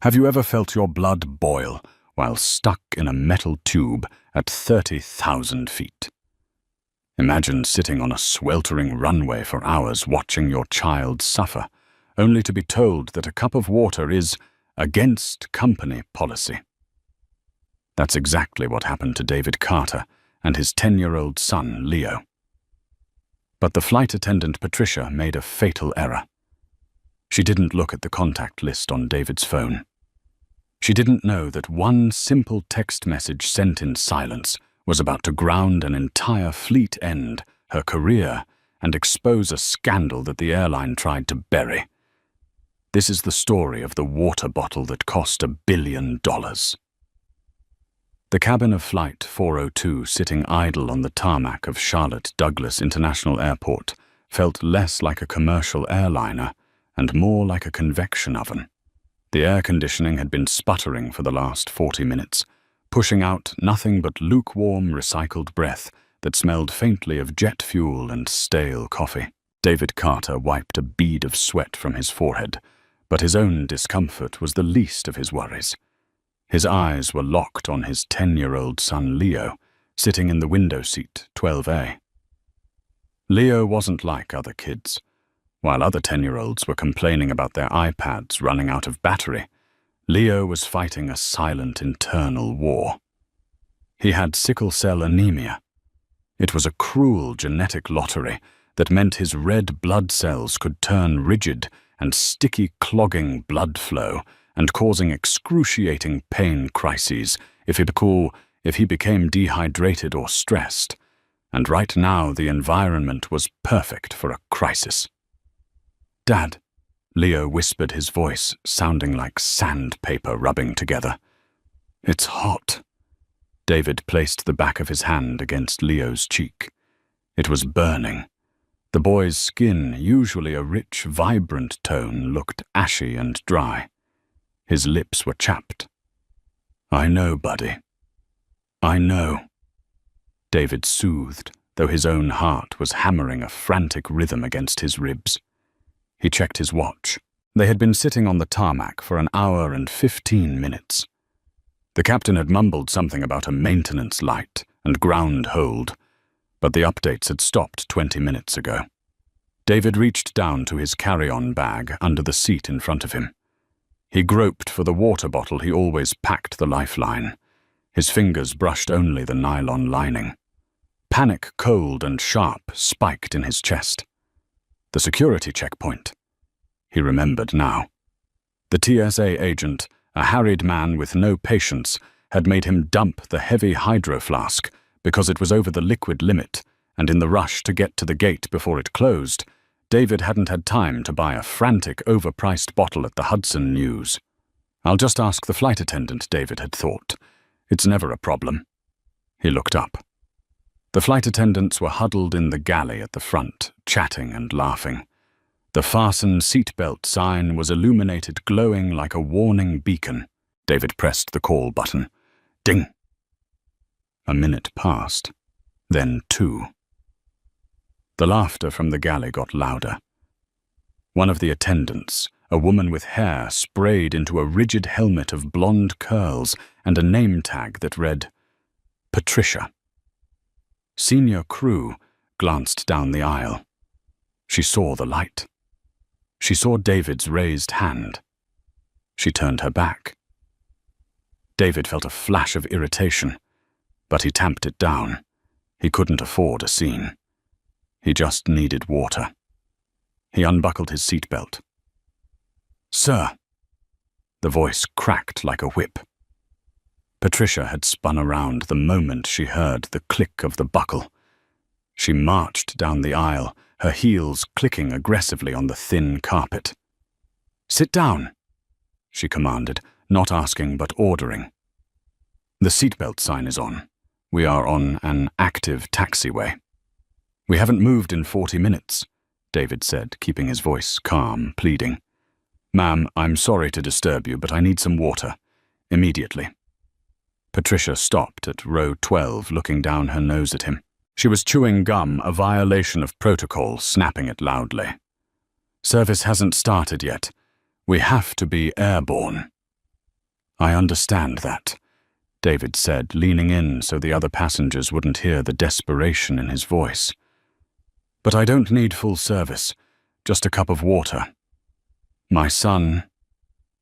Have you ever felt your blood boil while stuck in a metal tube at 30,000 feet? Imagine sitting on a sweltering runway for hours watching your child suffer, only to be told that a cup of water is against company policy. That's exactly what happened to David Carter and his 10-year-old son, Leo. But the flight attendant, Patricia, made a fatal error. She didn't look at the contact list on David's phone. She didn't know that one simple text message sent in silence was about to ground an entire fleet, end her career, and expose a scandal that the airline tried to bury. This is the story of the water bottle that cost $1 billion. The cabin of Flight 402, sitting idle on the tarmac of Charlotte Douglas International Airport, felt less like a commercial airliner and more like a convection oven. The air conditioning had been sputtering for the last 40 minutes, pushing out nothing but lukewarm, recycled breath that smelled faintly of jet fuel and stale coffee. David Carter wiped a bead of sweat from his forehead, but his own discomfort was the least of his worries. His eyes were locked on his 10-year-old son Leo, sitting in the window seat, 12A. Leo wasn't like other kids. While other 10-year-olds were complaining about their iPads running out of battery, Leo was fighting a silent internal war. He had sickle cell anemia. It was a cruel genetic lottery that meant his red blood cells could turn rigid and sticky, clogging blood flow and causing excruciating pain crises if he became dehydrated or stressed. And right now the environment was perfect for a crisis. "Dad," Leo whispered, his voice sounding like sandpaper rubbing together. "It's hot." David placed the back of his hand against Leo's cheek. It was burning. The boy's skin, usually a rich, vibrant tone, looked ashy and dry. His lips were chapped. "I know, buddy. I know." David soothed, though his own heart was hammering a frantic rhythm against his ribs. He checked his watch. They had been sitting on the tarmac for 1 hour and 15 minutes. The captain had mumbled something about a maintenance light and ground hold, but the updates had stopped 20 minutes ago. David reached down to his carry-on bag under the seat in front of him. He groped for the water bottle he always packed the lifeline. His fingers brushed only the nylon lining. Panic, cold and sharp, spiked in his chest. The security checkpoint. He remembered now. The TSA agent, a harried man with no patience, had made him dump the heavy hydro flask because it was over the liquid limit, and in the rush to get to the gate before it closed, David hadn't had time to buy a frantic, overpriced bottle at the Hudson News. "I'll just ask the flight attendant," David had thought. "It's never a problem." He looked up. The flight attendants were huddled in the galley at the front, chatting and laughing. The fasten seatbelt sign was illuminated, glowing like a warning beacon. David pressed the call button. Ding! A minute passed, then 2. The laughter from the galley got louder. One of the attendants, a woman with hair sprayed into a rigid helmet of blonde curls and a name tag that read, Patricia. Senior crew glanced down the aisle. She saw the light. She saw David's raised hand. She turned her back. David felt a flash of irritation, but he tamped it down. He couldn't afford a scene. He just needed water. He unbuckled his seatbelt. "Sir." The voice cracked like a whip. Patricia had spun around the moment she heard the click of the buckle. She marched down the aisle, her heels clicking aggressively on the thin carpet. "Sit down," she commanded, not asking but ordering. "The seatbelt sign is on. We are on an active taxiway." "We haven't moved in 40 minutes, David said, keeping his voice calm, pleading. "Ma'am, I'm sorry to disturb you, but I need some water. Immediately." Patricia stopped at row 12, looking down her nose at him. She was chewing gum, a violation of protocol, snapping it loudly. "Service hasn't started yet. We have to be airborne." I understand that, David said, leaning in so the other passengers wouldn't hear the desperation in his voice. But I don't need full service, just a cup of water. My son,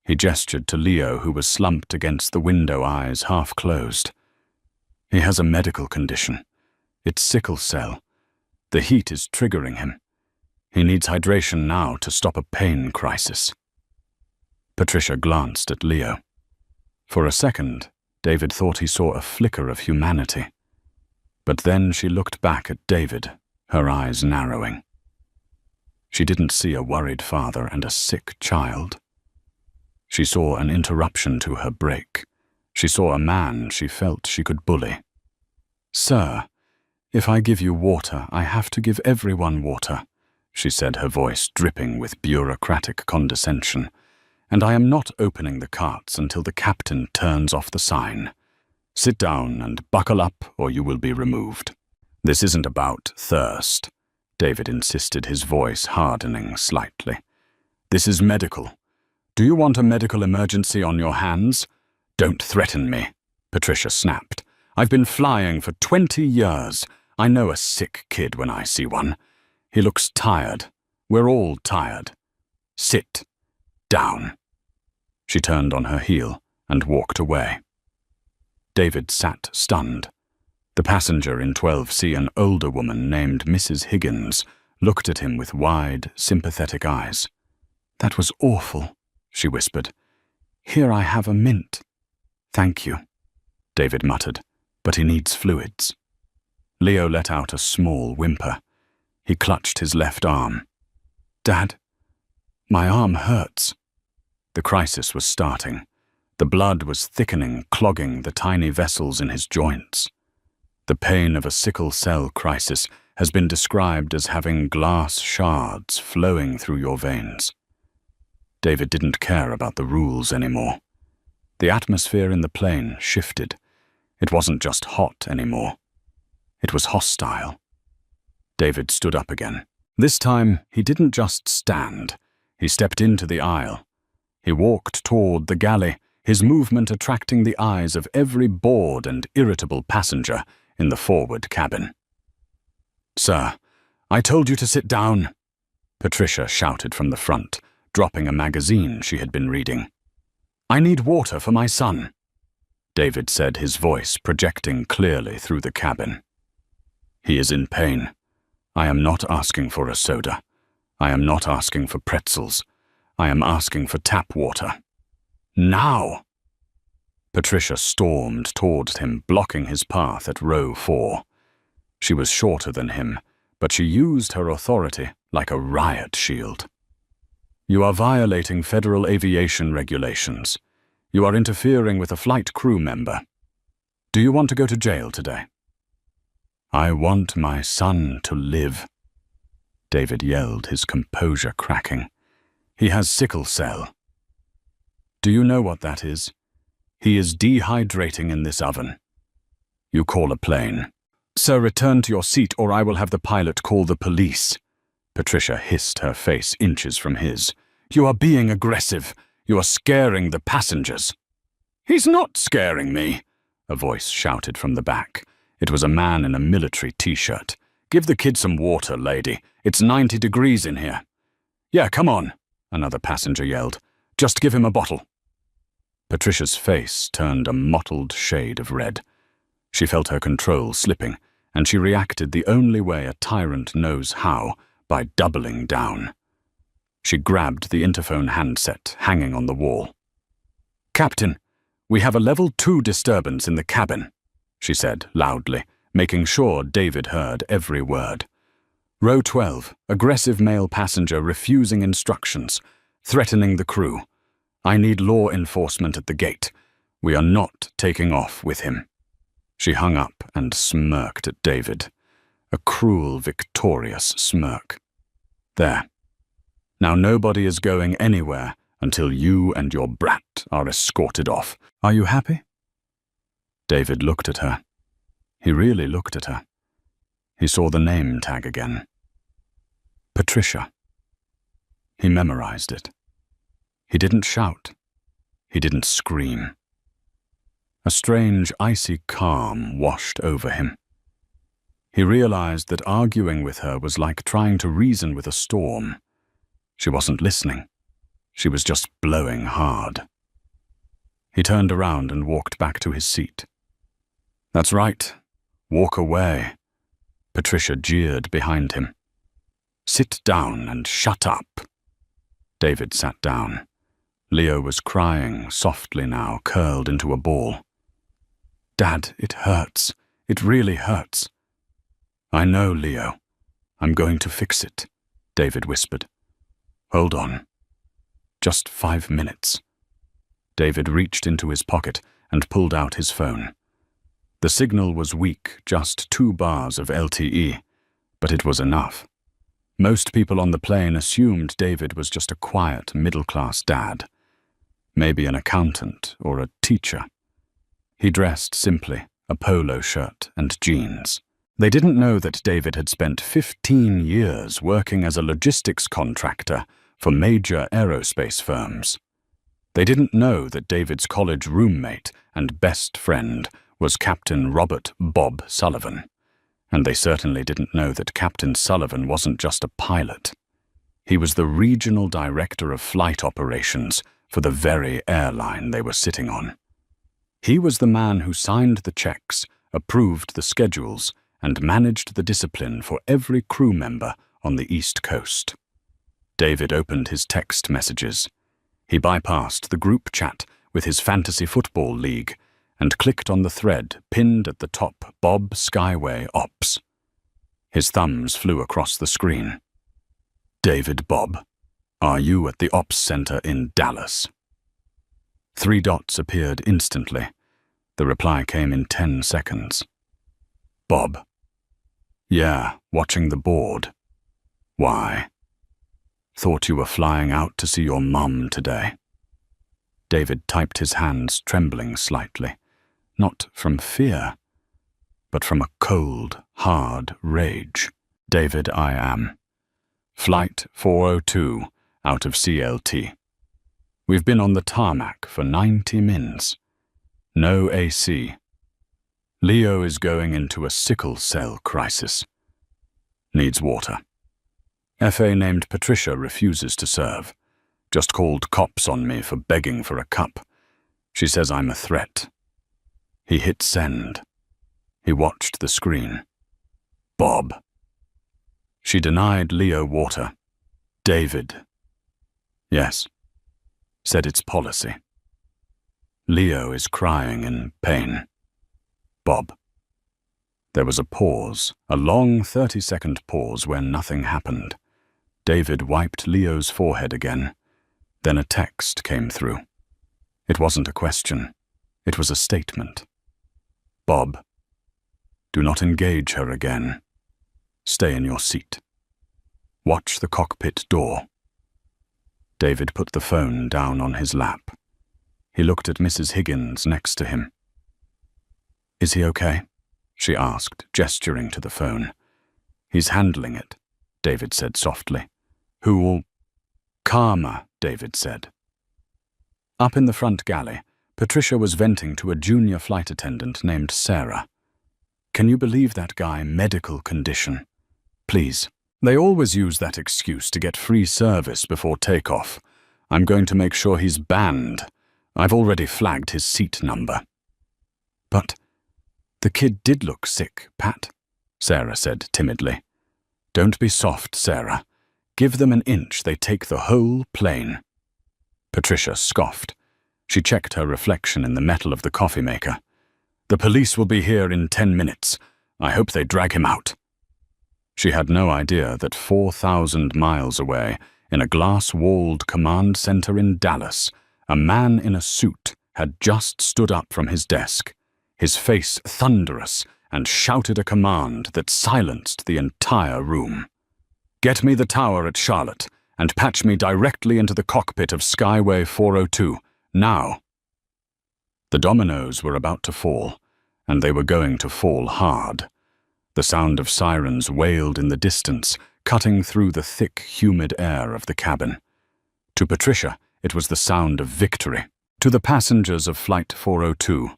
he gestured to Leo, who was slumped against the window, eyes half closed. He has a medical condition. It's sickle cell. The heat is triggering him. He needs hydration now to stop a pain crisis. Patricia glanced at Leo. For a second, David thought he saw a flicker of humanity. But then she looked back at David, her eyes narrowing. She didn't see a worried father and a sick child. She saw an interruption to her break. She saw a man she felt she could bully. "Sir, if I give you water, I have to give everyone water," she said, her voice dripping with bureaucratic condescension. "And I am not opening the carts until the captain turns off the sign. Sit down and buckle up or you will be removed." "This isn't about thirst," David insisted, his voice hardening slightly. "This is medical. Do you want a medical emergency on your hands?" "Don't threaten me," Patricia snapped. "I've been flying for 20 years. I know a sick kid when I see one. He looks tired. We're all tired. Sit down." She turned on her heel and walked away. David sat stunned. The passenger in 12C, an older woman named Mrs. Higgins, looked at him with wide, sympathetic eyes. "That was awful," she whispered. "Here I have a mint." "Thank you," David muttered, "but he needs fluids." Leo let out a small whimper. He clutched his left arm. "Dad, my arm hurts." The crisis was starting. The blood was thickening, clogging the tiny vessels in his joints. The pain of a sickle cell crisis has been described as having glass shards flowing through your veins. David didn't care about the rules anymore. The atmosphere in the plane shifted. It wasn't just hot anymore. It was hostile. David stood up again. This time, he didn't just stand. He stepped into the aisle. He walked toward the galley, his movement attracting the eyes of every bored and irritable passenger in the forward cabin. "Sir, I told you to sit down," Patricia shouted from the front, dropping a magazine she had been reading. "I need water for my son," David said, his voice projecting clearly through the cabin. "He is in pain. I am not asking for a soda. I am not asking for pretzels. I am asking for tap water. Now!" Patricia stormed toward him, blocking his path at row 4. She was shorter than him, but she used her authority like a riot shield. "You are violating federal aviation regulations. You are interfering with a flight crew member. Do you want to go to jail today?" "I want my son to live," David yelled, his composure cracking. "He has sickle cell. Do you know what that is? He is dehydrating in this oven. You call a plane." "Sir, return to your seat or I will have the pilot call the police," Patricia hissed, her face inches from his. "You are being aggressive. You are scaring the passengers." "He's not scaring me," a voice shouted from the back. It was a man in a military t-shirt. "Give the kid some water, lady. It's 90 degrees in here." "Yeah, come on," another passenger yelled. "Just give him a bottle." Patricia's face turned a mottled shade of red. She felt her control slipping, and she reacted the only way a tyrant knows how, by doubling down. She grabbed the interphone handset hanging on the wall. "Captain, we have a level 2 disturbance in the cabin," she said loudly, making sure David heard every word. "Row 12, aggressive male passenger refusing instructions, threatening the crew. I need law enforcement at the gate. We are not taking off with him." She hung up and smirked at David, a cruel, victorious smirk. "There. Now nobody is going anywhere until you and your brat are escorted off. Are you happy?" David looked at her. He really looked at her. He saw the name tag again. Patricia. He memorized it. He didn't shout. He didn't scream. A strange, icy calm washed over him. He realized that arguing with her was like trying to reason with a storm. She wasn't listening. She was just blowing hard. He turned around and walked back to his seat. "That's right. Walk away," Patricia jeered behind him. "Sit down and shut up." David sat down. Leo was crying softly now, curled into a ball. "Dad, it hurts. It really hurts." "I know, Leo. I'm going to fix it," David whispered. "Hold on. Just 5 minutes." David reached into his pocket and pulled out his phone. The signal was weak, just 2 bars of LTE, but it was enough. Most people on the plane assumed David was just a quiet, middle-class dad. Maybe an accountant or a teacher. He dressed simply, a polo shirt and jeans. They didn't know that David had spent 15 years working as a logistics contractor for major aerospace firms. They didn't know that David's college roommate and best friend was Captain Robert Bob Sullivan. And they certainly didn't know that Captain Sullivan wasn't just a pilot. He was the regional director of flight operations for the very airline they were sitting on. He was the man who signed the checks, approved the schedules, and managed the discipline for every crew member on the East Coast. David opened his text messages. He bypassed the group chat with his fantasy football league and clicked on the thread pinned at the top, Bob Skyway Ops. His thumbs flew across the screen. "David Bob, are you at the Ops Center in Dallas?" 3 dots appeared instantly. The reply came in 10 seconds. "Bob. Yeah, watching the board. Why? Thought you were flying out to see your mum today." David typed his hands, trembling slightly, not from fear, but from a cold, hard rage. "David, I am. Flight 402 out of CLT. We've been on the tarmac for 90 mins. No AC. Leo is going into a sickle cell crisis. Needs water. FA named Patricia refuses to serve. Just called cops on me for begging for a cup. She says I'm a threat." He hit send. He watched the screen. "Bob." She denied Leo water. "David." "Yes." Said it's policy. Leo is crying in pain. "Bob." There was a pause, a long 30-second pause where nothing happened. David wiped Leo's forehead again. Then a text came through. It wasn't a question. It was a statement. "Bob, do not engage her again. Stay in your seat. Watch the cockpit door." David put the phone down on his lap. He looked at Mrs. Higgins next to him. "Is he okay?" she asked, gesturing to the phone. "He's handling it," David said softly. "Who'll—" "Calmer," David said. Up in the front galley, Patricia was venting to a junior flight attendant named Sarah. "Can you believe that guy, medical condition? Please. They always use that excuse to get free service before takeoff. I'm going to make sure he's banned. I've already flagged his seat number." "But the kid did look sick, Pat," Sarah said timidly. "Don't be soft, Sarah. Give them an inch, they take the whole plane." Patricia scoffed. She checked her reflection in the metal of the coffee maker. "The police will be here in 10 minutes. I hope they drag him out." She had no idea that 4,000 miles away, in a glass-walled command center in Dallas, a man in a suit had just stood up from his desk, his face thunderous, and shouted a command that silenced the entire room. "Get me the tower at Charlotte, and patch me directly into the cockpit of Skyway 402, now." The dominoes were about to fall, and they were going to fall hard. The sound of sirens wailed in the distance, cutting through the thick, humid air of the cabin. To Patricia, it was the sound of victory. To the passengers of Flight 402,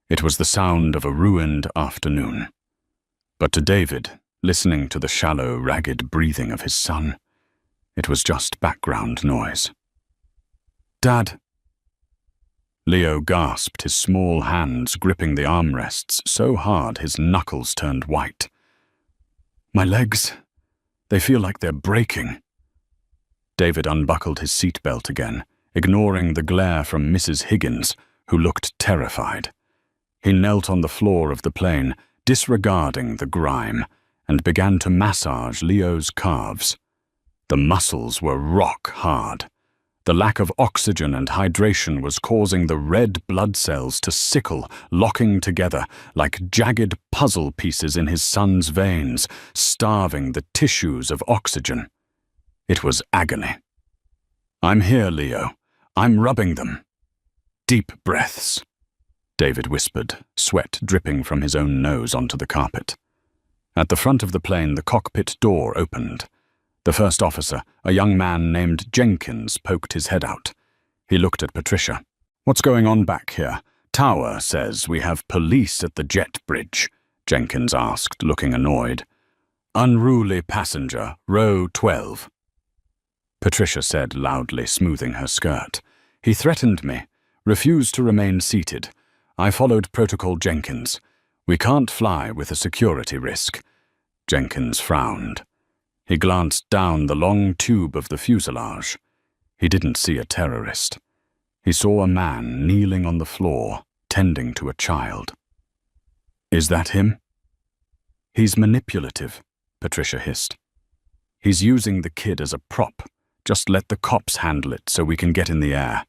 It was the sound of a ruined afternoon. But to David, listening to the shallow, ragged breathing of his son, it was just background noise. "Dad!" Leo gasped, his small hands gripping the armrests so hard his knuckles turned white. "My legs, they feel like they're breaking." David unbuckled his seatbelt again, ignoring the glare from Mrs. Higgins, who looked terrified. He knelt on the floor of the plane, disregarding the grime, and began to massage Leo's calves. The muscles were rock hard. The lack of oxygen and hydration was causing the red blood cells to sickle, locking together like jagged puzzle pieces in his son's veins, starving the tissues of oxygen. It was agony. "I'm here, Leo. I'm rubbing them." "Deep breaths," David whispered, sweat dripping from his own nose onto the carpet. At the front of the plane, the cockpit door opened. The first officer, a young man named Jenkins, poked his head out. He looked at Patricia. "What's going on back here? Tower says we have police at the jet bridge," Jenkins asked, looking annoyed. "Unruly passenger, row 12. Patricia said loudly, smoothing her skirt. "He threatened me, refused to remain seated. I followed Protocol Jenkins. We can't fly with a security risk." Jenkins frowned. He glanced down the long tube of the fuselage. He didn't see a terrorist. He saw a man kneeling on the floor, tending to a child. "Is that him?" "He's manipulative," Patricia hissed. "He's using the kid as a prop. Just let the cops handle it so we can get in the air.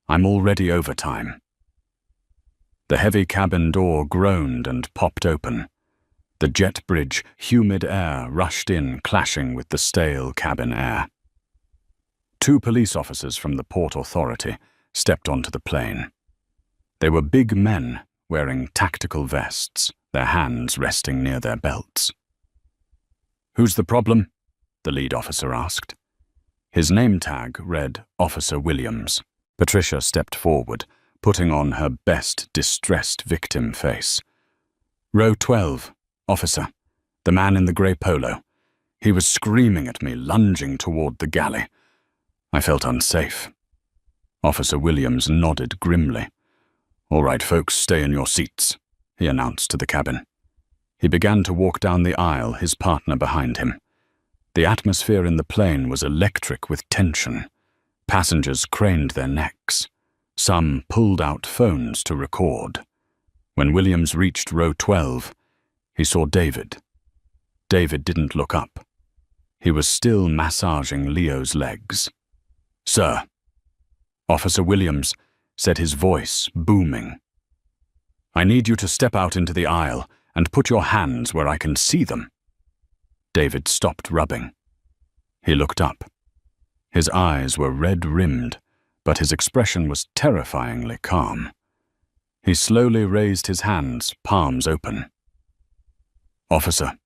I'm already overtime." The heavy cabin door groaned and popped open. The jet bridge, humid air rushed in, clashing with the stale cabin air. Two police officers from the Port Authority stepped onto the plane. They were big men wearing tactical vests, their hands resting near their belts. "Who's the problem?" the lead officer asked. His name tag read Officer Williams. Patricia stepped forward, putting on her best distressed victim face. "Row 12. Officer, the man in the grey polo. He was screaming at me, lunging toward the galley. I felt unsafe." Officer Williams nodded grimly. "All right, folks, stay in your seats," he announced to the cabin. He began to walk down the aisle, his partner behind him. The atmosphere in the plane was electric with tension. Passengers craned their necks. Some pulled out phones to record. When Williams reached row 12, he saw David. David didn't look up. He was still massaging Leo's legs. "Sir," Officer Williams said, his voice booming. "I need you to step out into the aisle and put your hands where I can see them." David stopped rubbing. He looked up. His eyes were red-rimmed, but his expression was terrifyingly calm. He slowly raised his hands, palms open. "Officer,"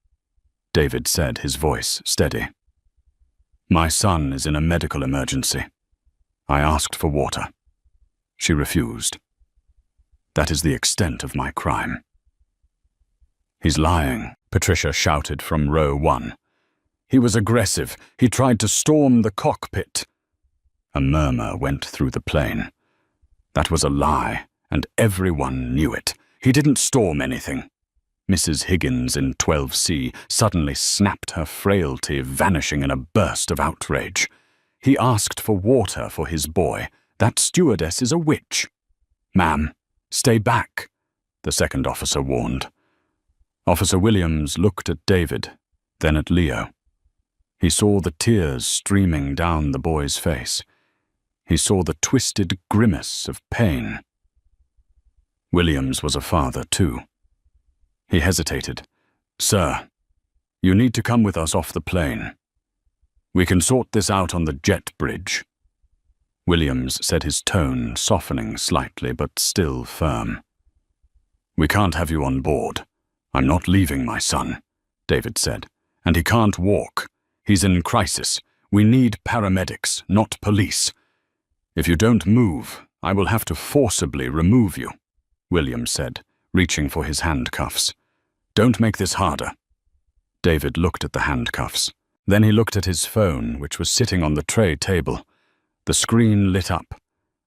David said, his voice steady. "My son is in a medical emergency. I asked for water. She refused. That is the extent of my crime." "He's lying," Patricia shouted from row 1. "He was aggressive. He tried to storm the cockpit." A murmur went through the plane. That was a lie, and everyone knew it. "He didn't storm anything." Mrs. Higgins in 12C suddenly snapped her frailty, vanishing in a burst of outrage. "He asked for water for his boy. That stewardess is a witch." "Ma'am, stay back," the second officer warned. Officer Williams looked at David, then at Leo. He saw the tears streaming down the boy's face. He saw the twisted grimace of pain. Williams was a father, too. He hesitated. "Sir, you need to come with us off the plane. We can sort this out on the jet bridge." Williams said, his tone softening slightly but still firm. "We can't have you on board. I'm not leaving my son," David said. "And he can't walk. He's in crisis. We need paramedics, not police. If you don't move, I will have to forcibly remove you," Williams said, reaching for his handcuffs. "Don't make this harder." David looked at the handcuffs. Then he looked at his phone, which was sitting on the tray table. The screen lit up.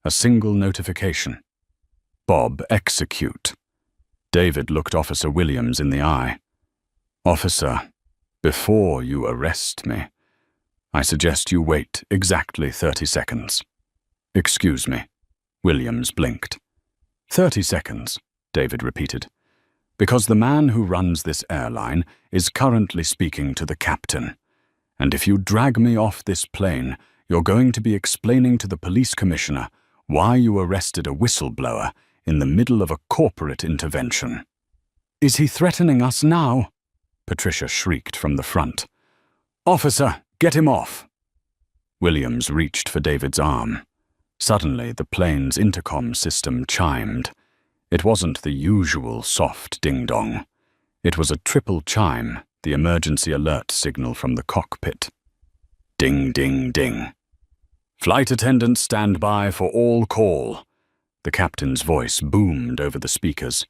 A single notification. "Bob, execute." David looked Officer Williams in the eye. "Officer, before you arrest me, I suggest you wait exactly 30 seconds. "Excuse me." Williams blinked. 30 seconds, David repeated. "Because the man who runs this airline is currently speaking to the captain. And if you drag me off this plane, you're going to be explaining to the police commissioner why you arrested a whistleblower in the middle of a corporate intervention." "Is he threatening us now?" Patricia shrieked from the front. "Officer, get him off!" Williams reached for David's arm. Suddenly, the plane's intercom system chimed. It wasn't the usual soft ding-dong. It was a triple chime, the emergency alert signal from the cockpit. Ding, ding, ding. "Flight attendants stand by for all call." The captain's voice boomed over the speakers,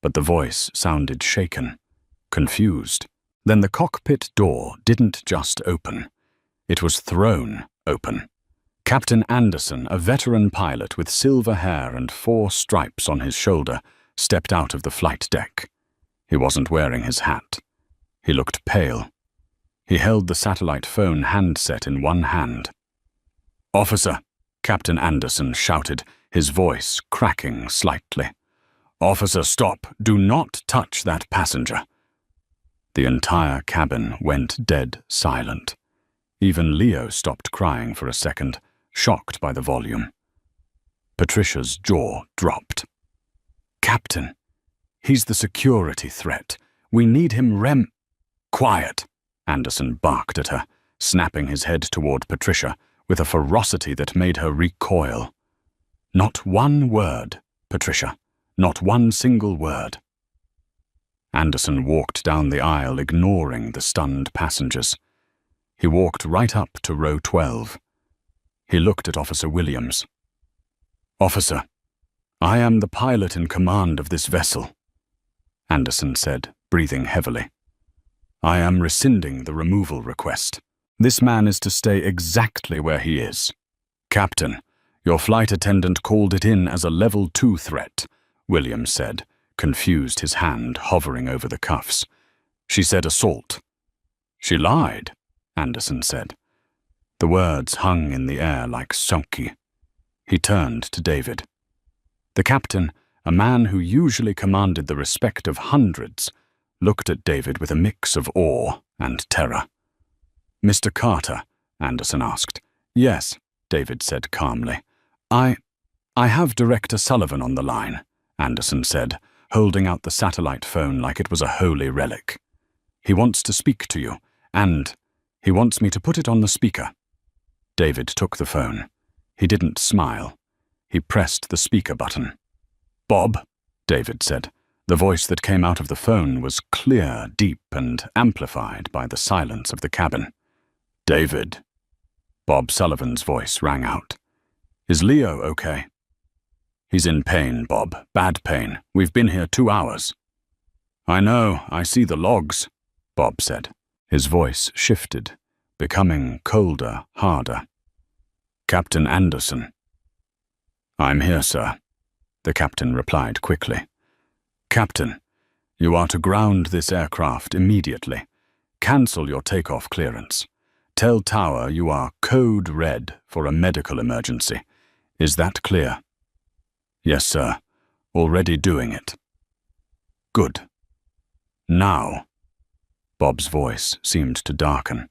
but the voice sounded shaken, confused. Then the cockpit door didn't just open. It was thrown open. Captain Anderson, a veteran pilot with silver hair and 4 stripes on his shoulder, stepped out of the flight deck. He wasn't wearing his hat. He looked pale. He held the satellite phone handset in one hand. "Officer," Captain Anderson shouted, his voice cracking slightly. "Officer, stop. Do not touch that passenger." The entire cabin went dead silent. Even Leo stopped crying for a second, shocked by the volume. Patricia's jaw dropped. "Captain, he's the security threat. We need him Quiet," Anderson barked at her, snapping his head toward Patricia with a ferocity that made her recoil. "Not one word, Patricia. Not one single word." Anderson walked down the aisle, ignoring the stunned passengers. He walked right up to row 12. He looked at Officer Williams. "Officer, I am the pilot in command of this vessel," Anderson said, breathing heavily. "I am rescinding the removal request. This man is to stay exactly where he is." "Captain, your flight attendant called it in as a level 2 threat," Williams said, confused, his hand hovering over the cuffs. "She said assault." "She lied," Anderson said. The words hung in the air like sonki. He turned to David. The captain, a man who usually commanded the respect of hundreds, looked at David with a mix of awe and terror. "Mr. Carter?" Anderson asked. "Yes," David said calmly. I have Director Sullivan on the line," Anderson said, holding out the satellite phone like it was a holy relic. "He wants to speak to you, and he wants me to put it on the speaker." David took the phone. He didn't smile. He pressed the speaker button. "Bob," David said. The voice that came out of the phone was clear, deep, and amplified by the silence of the cabin. "David." Bob Sullivan's voice rang out. "Is Leo okay?" "He's in pain, Bob. Bad pain. We've been here 2 hours." "I know. I see the logs," Bob said. His voice shifted, becoming colder, harder. "Captain Anderson." "I'm here, sir," the captain replied quickly. "Captain, you are to ground this aircraft immediately. Cancel your takeoff clearance. Tell Tower you are code red for a medical emergency. Is that clear?" "Yes, sir. Already doing it." "Good. Now," Bob's voice seemed to darken.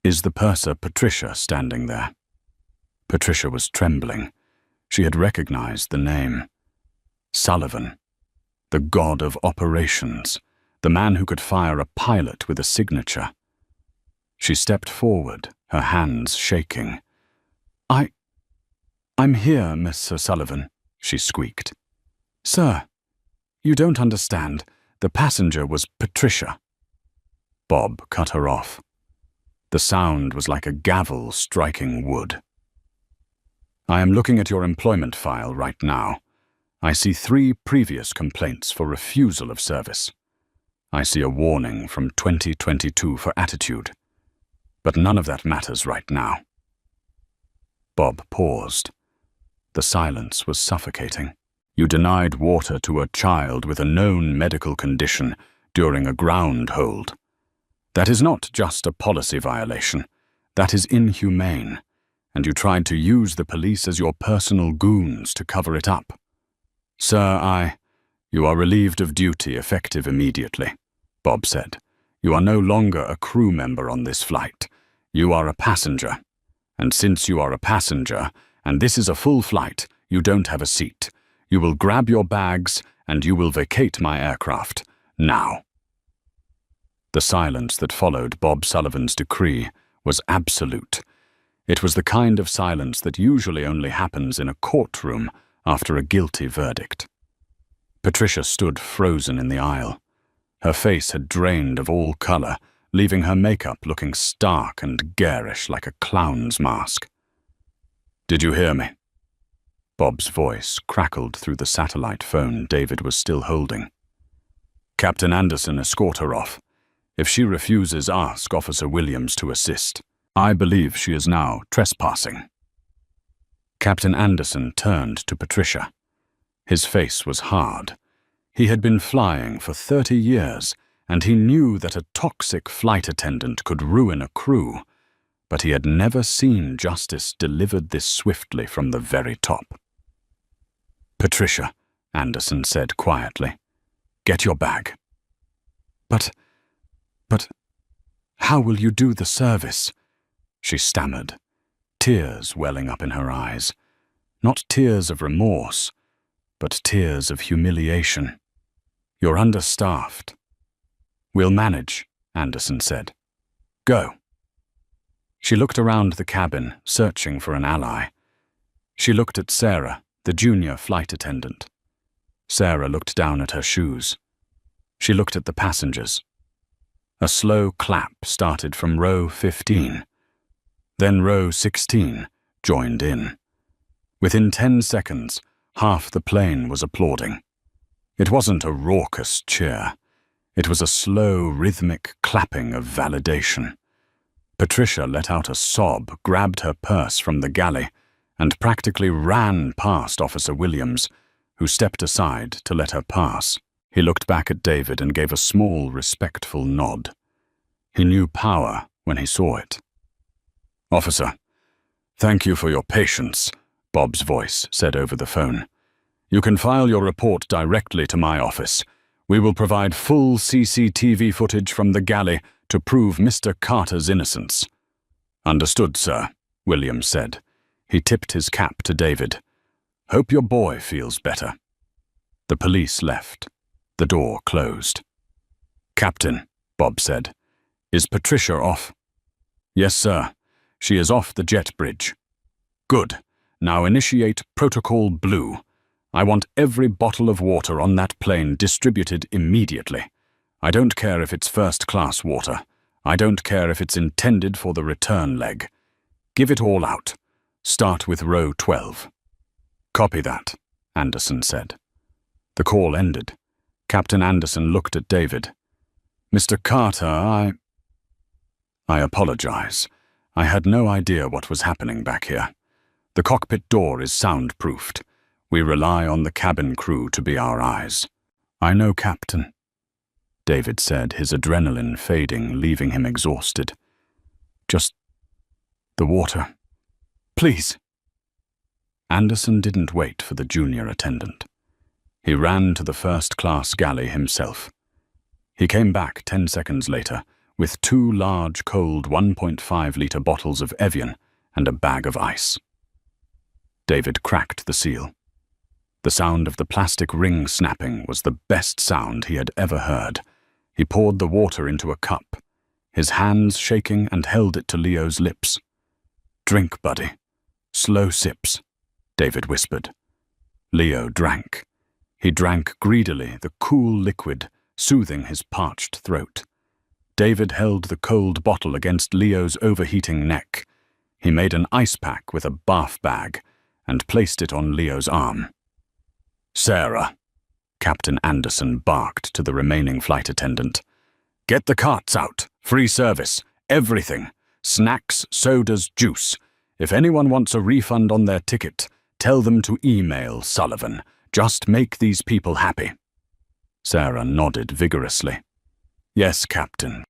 "Is the purser Patricia standing there?" Patricia was trembling. She had recognized the name. Sullivan, the god of operations, the man who could fire a pilot with a signature. She stepped forward, her hands shaking. I'm here, Mr. Sullivan," she squeaked. "Sir, you don't understand. The passenger was Patricia." Bob cut her off. The sound was like a gavel striking wood. "I am looking at your employment file right now. I see 3 previous complaints for refusal of service. I see a warning from 2022 for attitude. But none of that matters right now." Bob paused. The silence was suffocating. "You denied water to a child with a known medical condition during a ground hold. That is not just a policy violation. That is inhumane, and you tried to use the police as your personal goons to cover it up. Sir, You are relieved of duty effective immediately," Bob said. "You are no longer a crew member on this flight. You are a passenger. And since you are a passenger, and this is a full flight, you don't have a seat. You will grab your bags, and you will vacate my aircraft. Now." The silence that followed Bob Sullivan's decree was absolute. It was the kind of silence that usually only happens in a courtroom after a guilty verdict. Patricia stood frozen in the aisle. Her face had drained of all color, leaving her makeup looking stark and garish like a clown's mask. "Did you hear me?" Bob's voice crackled through the satellite phone David was still holding. "Captain Anderson, escort her off. If she refuses, ask Officer Williams to assist. I believe she is now trespassing." Captain Anderson turned to Patricia. His face was hard. He had been flying for 30 years, and he knew that a toxic flight attendant could ruin a crew, but he had never seen justice delivered this swiftly from the very top. "Patricia," Anderson said quietly, "get your bag." But, how will you do the service?" she stammered, tears welling up in her eyes. Not tears of remorse, but tears of humiliation. "You're understaffed." "We'll manage," Anderson said. "Go." She looked around the cabin, searching for an ally. She looked at Sarah, the junior flight attendant. Sarah looked down at her shoes. She looked at the passengers. A slow clap started from row 15. Then row 16 joined in. Within 10 seconds, half the plane was applauding. It wasn't a raucous cheer. It was a slow, rhythmic clapping of validation. Patricia let out a sob, grabbed her purse from the galley, and practically ran past Officer Williams, who stepped aside to let her pass. He looked back at David and gave a small, respectful nod. He knew power when he saw it. "Officer, thank you for your patience," Bob's voice said over the phone. "You can file your report directly to my office. We will provide full CCTV footage from the galley to prove Mr. Carter's innocence." "Understood, sir," Williams said. He tipped his cap to David. "Hope your boy feels better." The police left. The door closed. "Captain," Bob said, "is Patricia off?" "Yes, sir. She is off the jet bridge." "Good. Now initiate Protocol Blue. I want every bottle of water on that plane distributed immediately. I don't care if it's first-class water. I don't care if it's intended for the return leg. Give it all out. Start with row 12. "Copy that," Anderson said. The call ended. Captain Anderson looked at David. "Mr. Carter, I apologize. I had no idea what was happening back here. The cockpit door is soundproofed. We rely on the cabin crew to be our eyes." "I know, Captain," David said, his adrenaline fading, leaving him exhausted. "Just the water. Please." Anderson didn't wait for the junior attendant. He ran to the first-class galley himself. He came back 10 seconds later with 2 large, cold 1.5-liter bottles of Evian and a bag of ice. David cracked the seal. The sound of the plastic ring snapping was the best sound he had ever heard. He poured the water into a cup, his hands shaking, and held it to Leo's lips. "Drink, buddy. Slow sips," David whispered. Leo drank. He drank greedily, the cool liquid soothing his parched throat. David held the cold bottle against Leo's overheating neck. He made an ice pack with a bath bag and placed it on Leo's arm. Sarah, Captain Anderson barked to the remaining flight attendant. Get the carts out. Free service. Everything. Snacks, sodas, juice. If anyone wants a refund on their ticket, tell them to email Sullivan. Just make these people happy. Sarah nodded vigorously. Yes, Captain.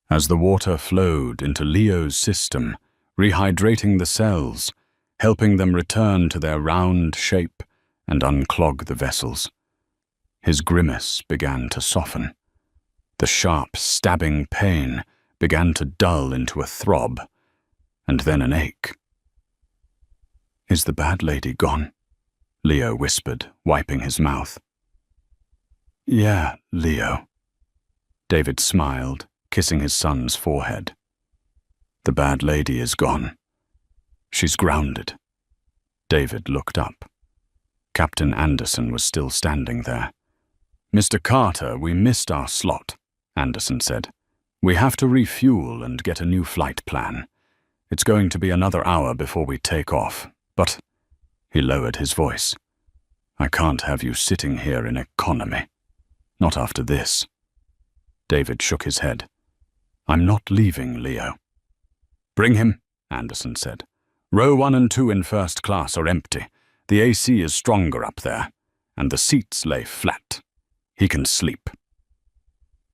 As the water flowed into Leo's system, rehydrating the cells, helping them return to their round shape and unclog the vessels, his grimace began to soften. The sharp, stabbing pain began to dull into a throb, and then an ache. Is the bad lady gone? Leo whispered, wiping his mouth. Yeah, Leo. David smiled, kissing his son's forehead. The bad lady is gone. She's grounded. David looked up. Captain Anderson was still standing there. Mr. Carter, we missed our slot, Anderson said. We have to refuel and get a new flight plan. It's going to be another hour before we take off, but, he lowered his voice, I can't have you sitting here in economy. Not after this. David shook his head. I'm not leaving, Leo. Bring him, Anderson said. Row 1 and 2 in first class are empty. The AC is stronger up there, and the seats lay flat. He can sleep.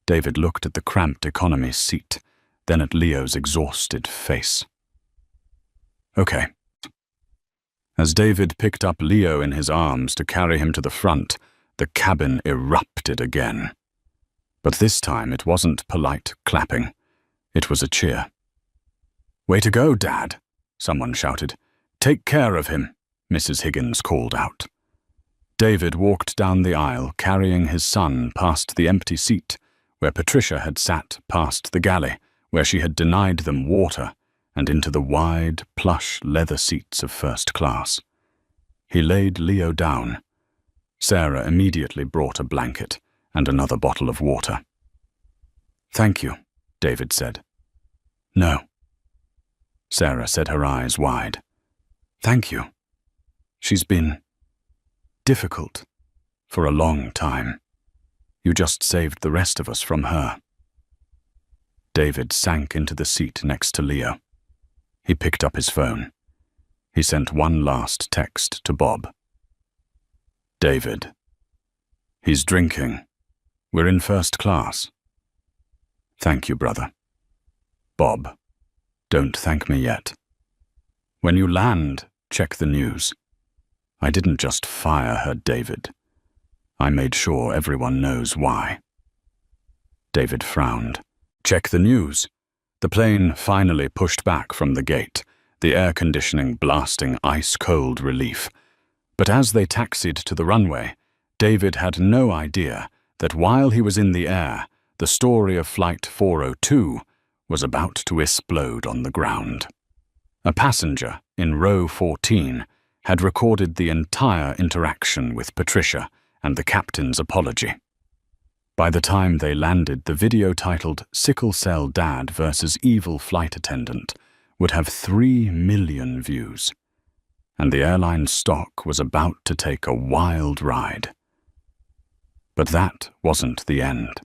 David looked at the cramped economy seat, then at Leo's exhausted face. Okay. As David picked up Leo in his arms to carry him to the front, the cabin erupted again. But this time it wasn't polite clapping. It was a cheer. Way to go, Dad, someone shouted. Take care of him, Mrs. Higgins called out. David walked down the aisle, carrying his son past the empty seat, where Patricia had sat, past the galley, where she had denied them water, and into the wide, plush leather seats of first class. He laid Leo down. Sarah immediately brought a blanket and another bottle of water. Thank you, David said. No. Sarah said, her eyes wide. Thank you. She's been difficult for a long time. You just saved the rest of us from her. David sank into the seat next to Leo. He picked up his phone. He sent one last text to Bob. David. He's drinking. We're in first class. Thank you, brother. Bob. Don't thank me yet. When you land, check the news. I didn't just fire her, David. I made sure everyone knows why. David frowned. Check the news. The plane finally pushed back from the gate, the air conditioning blasting ice-cold relief. But as they taxied to the runway, David had no idea that while he was in the air, the story of Flight 402 was about to explode on the ground. A passenger in row 14 had recorded the entire interaction with Patricia and the captain's apology. By the time they landed, the video titled Sickle Cell Dad versus Evil Flight Attendant would have 3 million views, and the airline stock was about to take a wild ride. But that wasn't the end,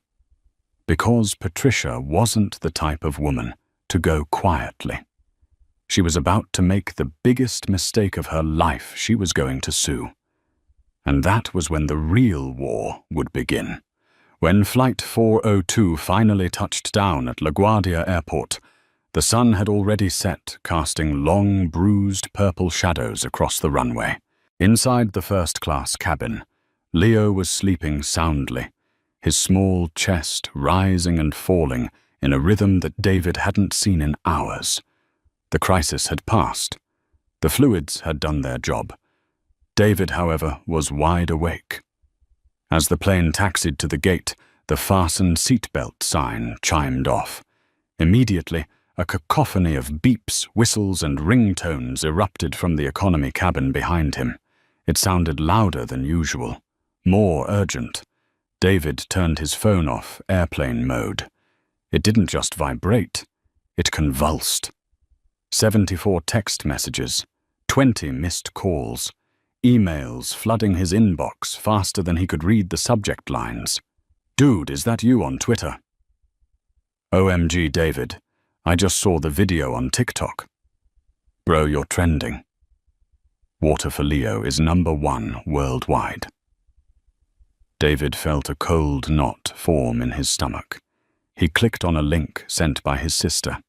because Patricia wasn't the type of woman to go quietly. She was about to make the biggest mistake of her life. She was going to sue. And that was when the real war would begin. When Flight 402 finally touched down at LaGuardia Airport, the sun had already set, casting long, bruised purple shadows across the runway. Inside the first-class cabin, Leo was sleeping soundly, his small chest rising and falling in a rhythm that David hadn't seen in hours. The crisis had passed. The fluids had done their job. David, however, was wide awake. As the plane taxied to the gate, the fasten seatbelt sign chimed off. Immediately, a cacophony of beeps, whistles, and ringtones erupted from the economy cabin behind him. It sounded louder than usual, more urgent. David turned his phone off airplane mode. It didn't just vibrate, it convulsed. 74 text messages, 20 missed calls, emails flooding his inbox faster than he could read the subject lines. "Dude, is that you on Twitter?" "OMG, David, I just saw the video on TikTok. Bro, you're trending. Water for Leo is #1 worldwide." David felt a cold knot form in his stomach. He clicked on a link sent by his sister.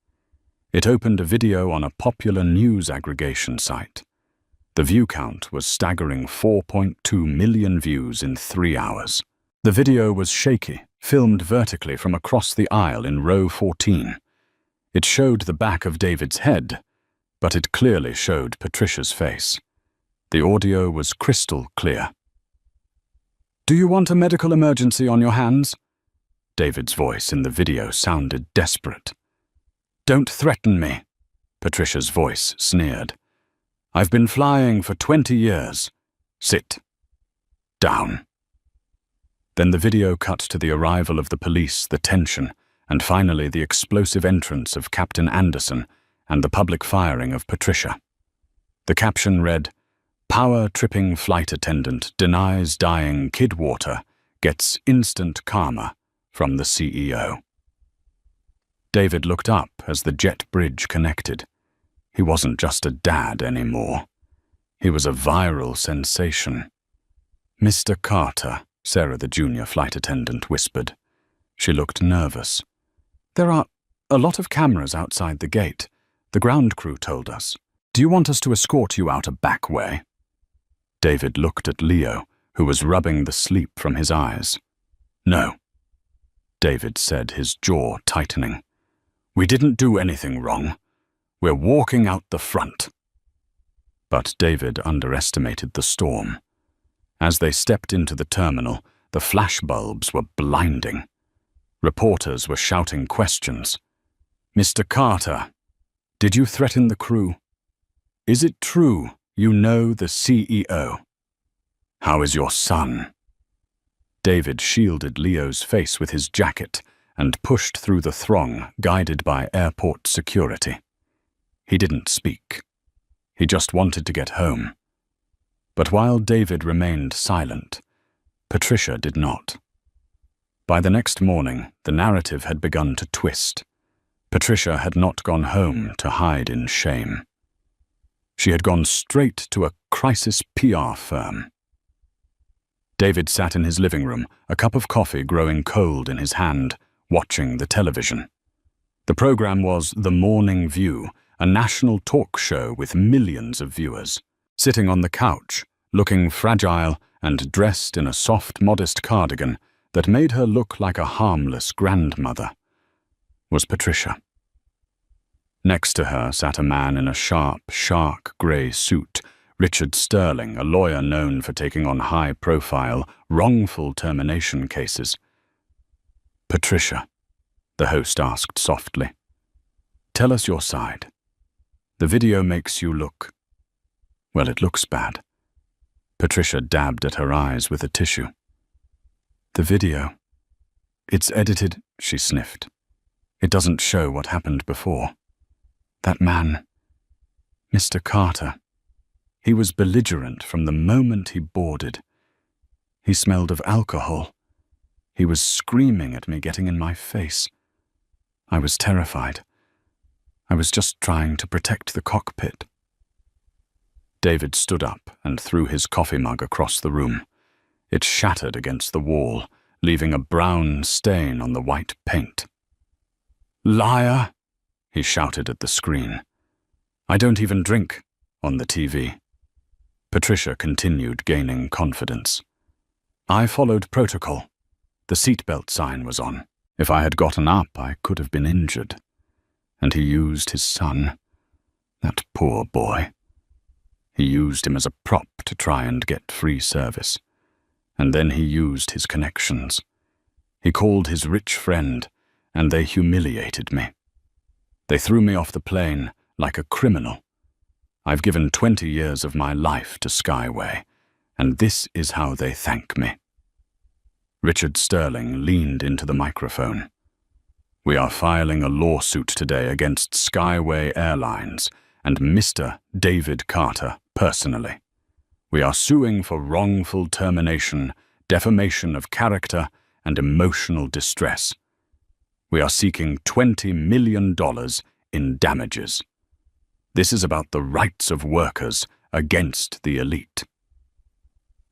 It opened a video on a popular news aggregation site. The view count was staggering 4.2 million views in 3 hours. The video was shaky, filmed vertically from across the aisle in row 14. It showed the back of David's head, but it clearly showed Patricia's face. The audio was crystal clear. "Do you want a medical emergency on your hands?" David's voice in the video sounded desperate. "Don't threaten me," Patricia's voice sneered. "I've been flying for 20 years. Sit down." Then the video cut to the arrival of the police, the tension, and finally the explosive entrance of Captain Anderson and the public firing of Patricia. The caption read, "Power-tripping flight attendant denies dying kid water, gets instant karma from the CEO." David looked up as the jet bridge connected. He wasn't just a dad anymore. He was a viral sensation. "Mr. Carter," Sarah, the junior flight attendant, whispered. She looked nervous. "There are a lot of cameras outside the gate. The ground crew told us. Do you want us to escort you out a back way?" David looked at Leo, who was rubbing the sleep from his eyes. "No," David said, his jaw tightening. "We didn't do anything wrong. We're walking out the front." But David underestimated the storm. As they stepped into the terminal, the flashbulbs were blinding. Reporters were shouting questions. "Mr. Carter, did you threaten the crew? Is it true you know the CEO? How is your son?" David shielded Leo's face with his jacket and pushed through the throng, guided by airport security. He didn't speak. He just wanted to get home. But while David remained silent, Patricia did not. By the next morning, the narrative had begun to twist. Patricia had not gone home to hide in shame. She had gone straight to a crisis PR firm. David sat in his living room, a cup of coffee growing cold in his hand, watching the television. The program was The Morning View, a national talk show with millions of viewers. Sitting on the couch, looking fragile and dressed in a soft, modest cardigan that made her look like a harmless grandmother, was Patricia. Next to her sat a man in a sharp, grey suit, Richard Sterling, a lawyer known for taking on high-profile, wrongful termination cases. "Patricia," the host asked softly, "tell us your side. The video makes you look... well, it looks bad." Patricia dabbed at her eyes with a tissue. "The video... it's edited," she sniffed. "It doesn't show what happened before. That man, Mr. Carter, he was belligerent from the moment he boarded. He smelled of alcohol. He was screaming at me, getting in my face. I was terrified. I was just trying to protect the cockpit." David stood up and threw his coffee mug across the room. It shattered against the wall, leaving a brown stain on the white paint. "Liar!" he shouted at the screen. "I don't even drink," on the TV. Patricia continued gaining confidence. "I followed protocol. The seatbelt sign was on. If I had gotten up, I could have been injured. And he used his son. That poor boy. He used him as a prop to try and get free service. And then he used his connections. He called his rich friend, and they humiliated me. They threw me off the plane like a criminal. I've given 20 years of my life to Skyway, and this is how they thank me." Richard Sterling leaned into the microphone. "We are filing a lawsuit today against Skyway Airlines and Mr. David Carter personally. We are suing for wrongful termination, defamation of character, and emotional distress. We are seeking $20 million in damages. This is about the rights of workers against the elite."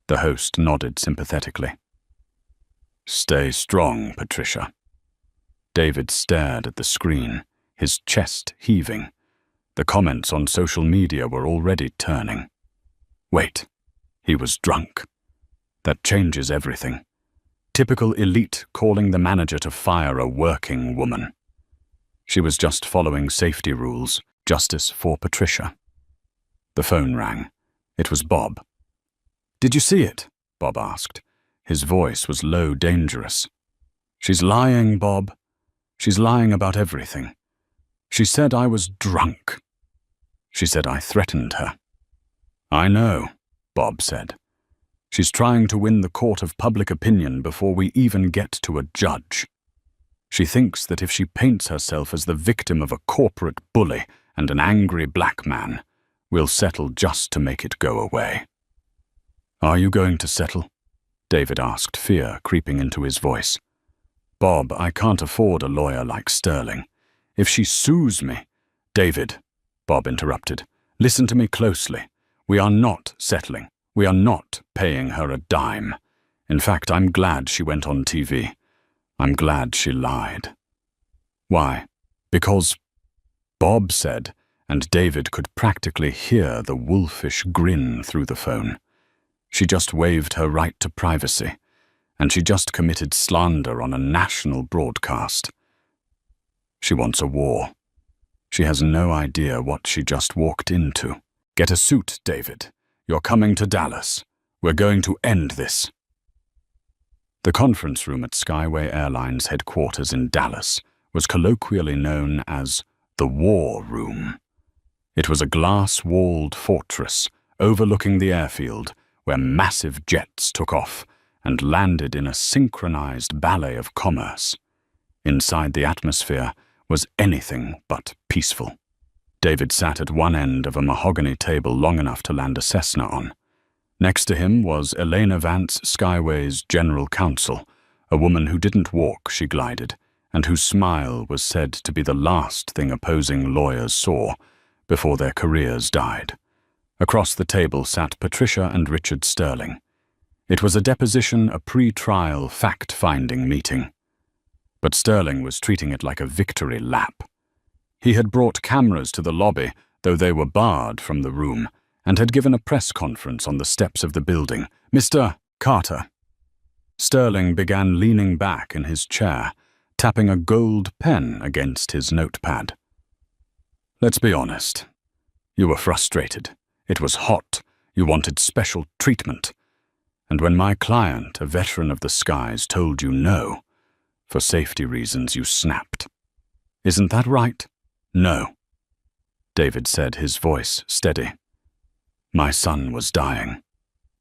The host nodded sympathetically. "Stay strong, Patricia." David stared at the screen, his chest heaving. The comments on social media were already turning. Wait, he was drunk. That changes everything. Typical elite calling the manager to fire a working woman. She was just following safety rules, justice for Patricia. The phone rang. It was Bob. "Did you see it?" Bob asked. His voice was low, dangerous. "She's lying, Bob. She's lying about everything. She said I was drunk. She said I threatened her." "I know," Bob said. "She's trying to win the court of public opinion before we even get to a judge. She thinks that if she paints herself as the victim of a corporate bully and an angry black man, we'll settle just to make it go away." "Are you going to settle?" David asked, fear creeping into his voice. "Bob, I can't afford a lawyer like Sterling. If she sues me—" "David," Bob interrupted, "listen to me closely. We are not settling. We are not paying her a dime. In fact, I'm glad she went on TV. I'm glad she lied." "Why?" "Because," Bob said, and David could practically hear the wolfish grin through the phone. "She just waived her right to privacy, and she just committed slander on a national broadcast. She wants a war. She has no idea what she just walked into. Get a suit, David. You're coming to Dallas. We're going to end this." The conference room at Skyway Airlines headquarters in Dallas was colloquially known as the War Room. It was a glass-walled fortress overlooking the airfield where massive jets took off and landed in a synchronized ballet of commerce. Inside the atmosphere was anything but peaceful. David sat at one end of a mahogany table long enough to land a Cessna on. Next to him was Elena Vance, Skyway's general counsel, a woman who didn't walk, she glided, and whose smile was said to be the last thing opposing lawyers saw before their careers died. Across the table sat Patricia and Richard Sterling. It was a deposition, a pre-trial fact-finding meeting. But Sterling was treating it like a victory lap. He had brought cameras to the lobby, though they were barred from the room, and had given a press conference on the steps of the building. "Mr. Carter." Sterling began leaning back in his chair, tapping a gold pen against his notepad. "Let's be honest. You were frustrated. It was hot. You wanted special treatment. And when my client, a veteran of the skies, told you no, for safety reasons you snapped. Isn't that right?" "No," David said, his voice steady. "My son was dying.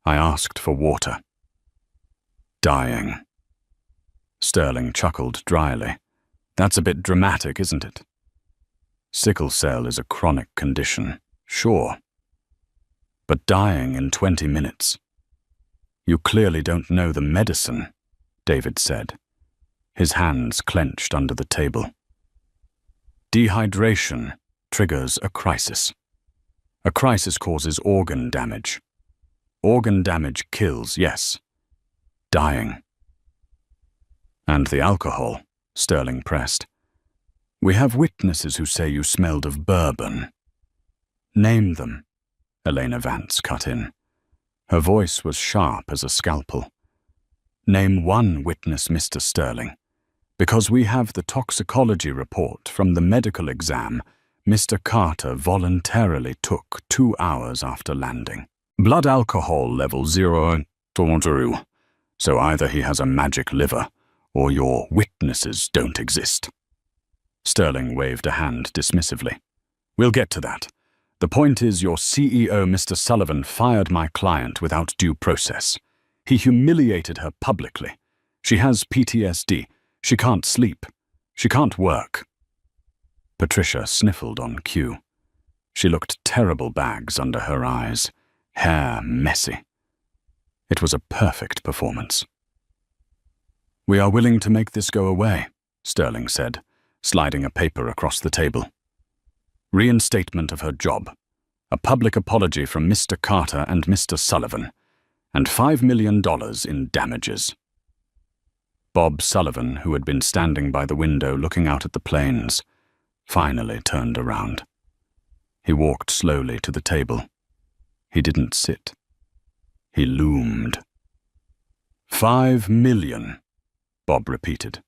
I asked for water." "Dying." Sterling chuckled dryly. "That's a bit dramatic, isn't it? Sickle cell is a chronic condition, sure. But dying in 20 minutes. You clearly don't know the medicine," David said. His hands clenched under the table. "Dehydration triggers a crisis. A crisis causes organ damage. Organ damage kills, yes. Dying." "And the alcohol," Sterling pressed. "We have witnesses who say you smelled of bourbon." "Name them," Elena Vance cut in. Her voice was sharp as a scalpel. "Name one witness, Mr. Sterling. Because we have the toxicology report from the medical exam Mr. Carter voluntarily took 2 hours after landing. Blood alcohol level 0.2. So either he has a magic liver, or your witnesses don't exist." Sterling waved a hand dismissively. "We'll get to that. The point is your CEO, Mr. Sullivan, fired my client without due process. He humiliated her publicly. She has PTSD. She can't sleep. She can't work." Patricia sniffled on cue. She looked terrible bags under her eyes, hair messy. It was a perfect performance. "We are willing to make this go away," Sterling said, sliding a paper across the table. Reinstatement of her job, a public apology from Mr. Carter and Mr. Sullivan, and $5 million in damages. Bob Sullivan, who had been standing by the window looking out at the planes, finally turned around. He walked slowly to the table. He didn't sit. He loomed. "5 million, Bob repeated.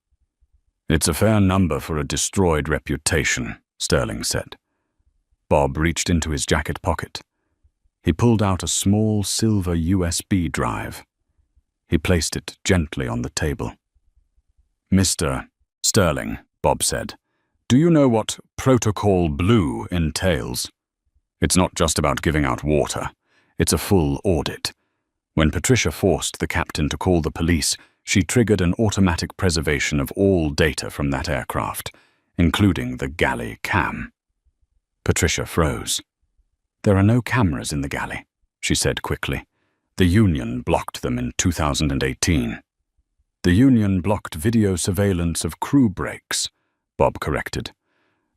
"It's a fair number for a destroyed reputation," Sterling said. Bob reached into his jacket pocket. He pulled out a small silver USB drive. He placed it gently on the table. "Mr. Sterling," Bob said, "do you know what Protocol Blue entails? It's not just about giving out water. It's a full audit. When Patricia forced the captain to call the police, she triggered an automatic preservation of all data from that aircraft, including the galley cam." Patricia froze. "There are no cameras in the galley," she said quickly. "The Union blocked them in 2018. "The Union blocked video surveillance of crew breaks," Bob corrected.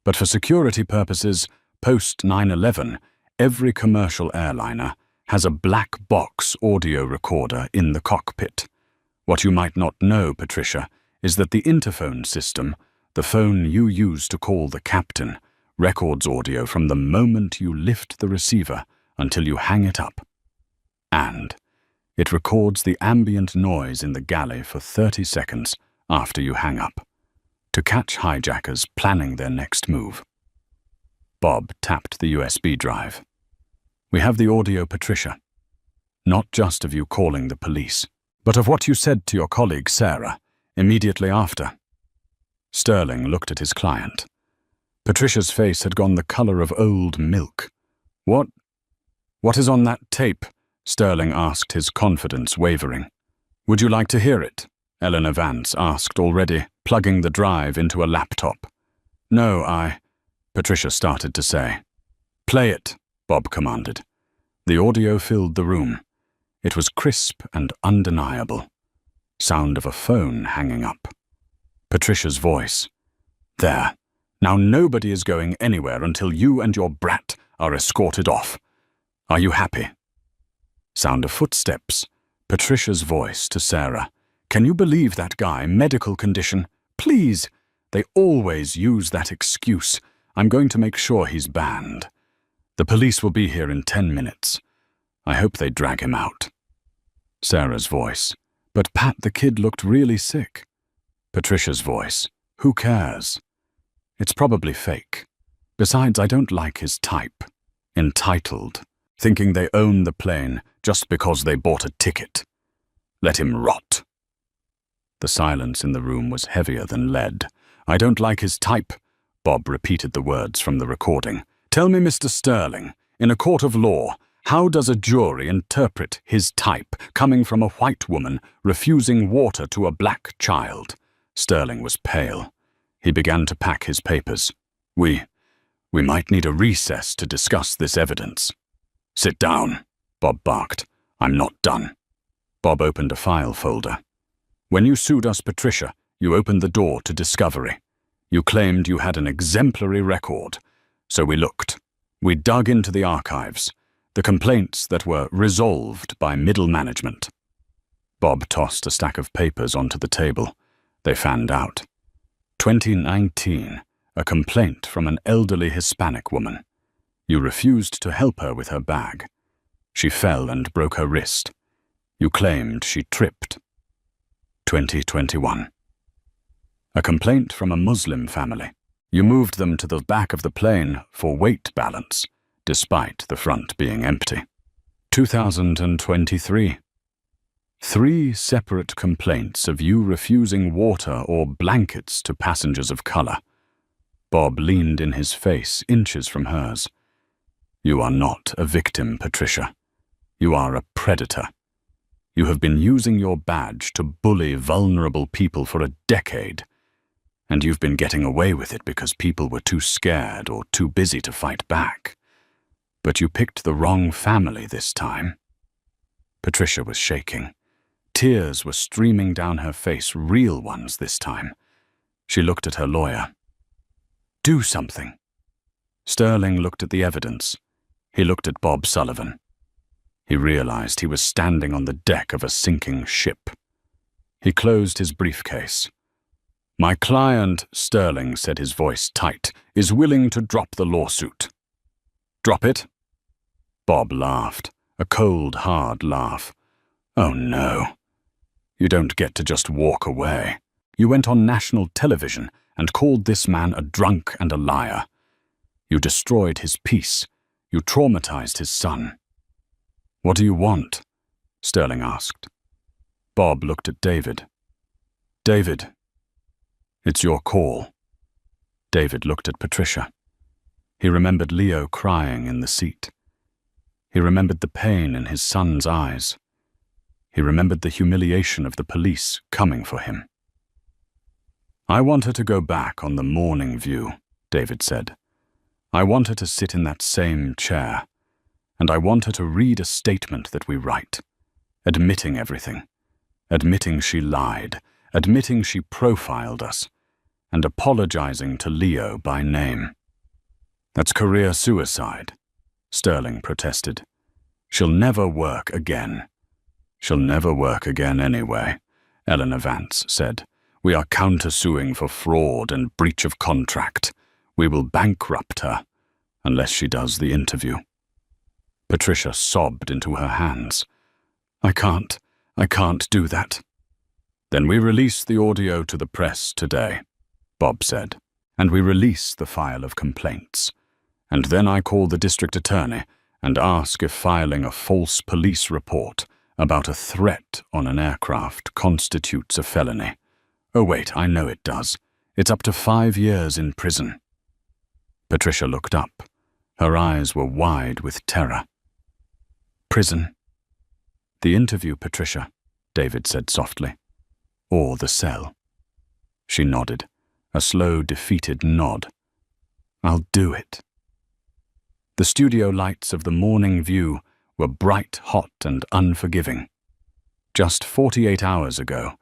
"But for security purposes, post 9/11, every commercial airliner has a black box audio recorder in the cockpit. What you might not know, Patricia, is that the interphone system, the phone you use to call the captain, records audio from the moment you lift the receiver until you hang it up. And it records the ambient noise in the galley for 30 seconds after you hang up, to catch hijackers planning their next move." Bob tapped the USB drive. "We have the audio, Patricia. Not just of you calling the police, but of what you said to your colleague Sarah immediately after." Sterling looked at his client. Patricia's face had gone the color of old milk. What is on that tape?" Sterling asked, his confidence wavering. "Would you like to hear it?" Eleanor Vance asked, already plugging the drive into a laptop. "No, Patricia started to say. "Play it," Bob commanded. The audio filled the room. It was crisp and undeniable. Sound of a phone hanging up. Patricia's voice. "There. Now nobody is going anywhere until you and your brat are escorted off. Are you happy?" Sound of footsteps. Patricia's voice to Sarah. "Can you believe that guy? Medical condition. Please. They always use that excuse. I'm going to make sure he's banned. The police will be here in 10 minutes. I hope they drag him out." Sarah's voice. "But Pat, the kid looked really sick." Patricia's voice. "Who cares? It's probably fake. Besides, I don't like his type. Entitled. Thinking they own the plane just because they bought a ticket. Let him rot." The silence in the room was heavier than lead. "I don't like his type," Bob repeated the words from the recording. "Tell me, Mr. Sterling, in a court of law, how does a jury interpret his type coming from a white woman refusing water to a black child?" Sterling was pale. He began to pack his papers. We might need a recess to discuss this evidence." "Sit down," Bob barked. "I'm not done." Bob opened a file folder. "When you sued us, Patricia, you opened the door to discovery. You claimed you had an exemplary record. So we looked. We dug into the archives, the complaints that were resolved by middle management." Bob tossed a stack of papers onto the table. They fanned out. 2019, a complaint from an elderly Hispanic woman. You refused to help her with her bag. She fell and broke her wrist. You claimed she tripped. 2021. A complaint from a Muslim family. You moved them to the back of the plane for weight balance, despite the front being empty. 2023. 3 separate complaints of you refusing water or blankets to passengers of color. Bob leaned in his face, inches from hers. You are not a victim, Patricia. You are a predator. You have been using your badge to bully vulnerable people for a decade, and you've been getting away with it because people were too scared or too busy to fight back. But you picked the wrong family this time. Patricia was shaking. Tears were streaming down her face, real ones this time. She looked at her lawyer. Do something. Sterling looked at the evidence. He looked at Bob Sullivan. He realized he was standing on the deck of a sinking ship. He closed his briefcase. My client, Sterling said, his voice tight, is willing to drop the lawsuit. Drop it? Bob laughed, a cold, hard laugh. Oh no. You don't get to just walk away. You went on national television and called this man a drunk and a liar. You destroyed his peace. You traumatized his son. What do you want? Sterling asked. Bob looked at David. David, it's your call. David looked at Patricia. He remembered Leo crying in the seat. He remembered the pain in his son's eyes. He remembered the humiliation of the police coming for him. I want her to go back on the morning view, David said. I want her to sit in that same chair, and I want her to read a statement that we write, admitting everything, admitting she lied, admitting she profiled us, and apologizing to Leo by name. That's career suicide, Sterling protested. She'll never work again. She'll never work again anyway, Eleanor Vance said. We are countersuing for fraud and breach of contract. We will bankrupt her, unless she does the interview. Patricia sobbed into her hands. I can't do that. Then we release the audio to the press today, Bob said, and we release the file of complaints. And then I call the district attorney and ask if filing a false police report about a threat on an aircraft constitutes a felony. Oh wait, I know it does. It's up to 5 years in prison. Patricia looked up. Her eyes were wide with terror. Prison. The interview, Patricia, David said softly. Or the cell. She nodded, a slow, defeated nod. I'll do it. The studio lights of the morning view were bright, hot, and unforgiving. Just 48 hours ago,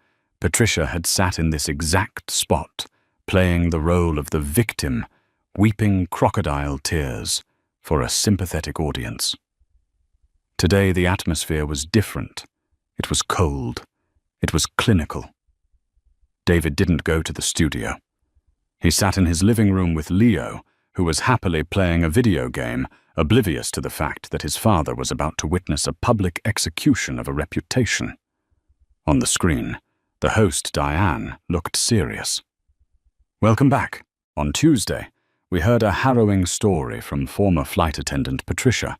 Patricia had sat in this exact spot, playing the role of the victim, weeping crocodile tears for a sympathetic audience. Today the atmosphere was different. It was cold. It was clinical. David didn't go to the studio. He sat in his living room with Leo, who was happily playing a video game, oblivious to the fact that his father was about to witness a public execution of a reputation. On the screen, the host, Diane, looked serious. Welcome back. On Tuesday, we heard a harrowing story from former flight attendant Patricia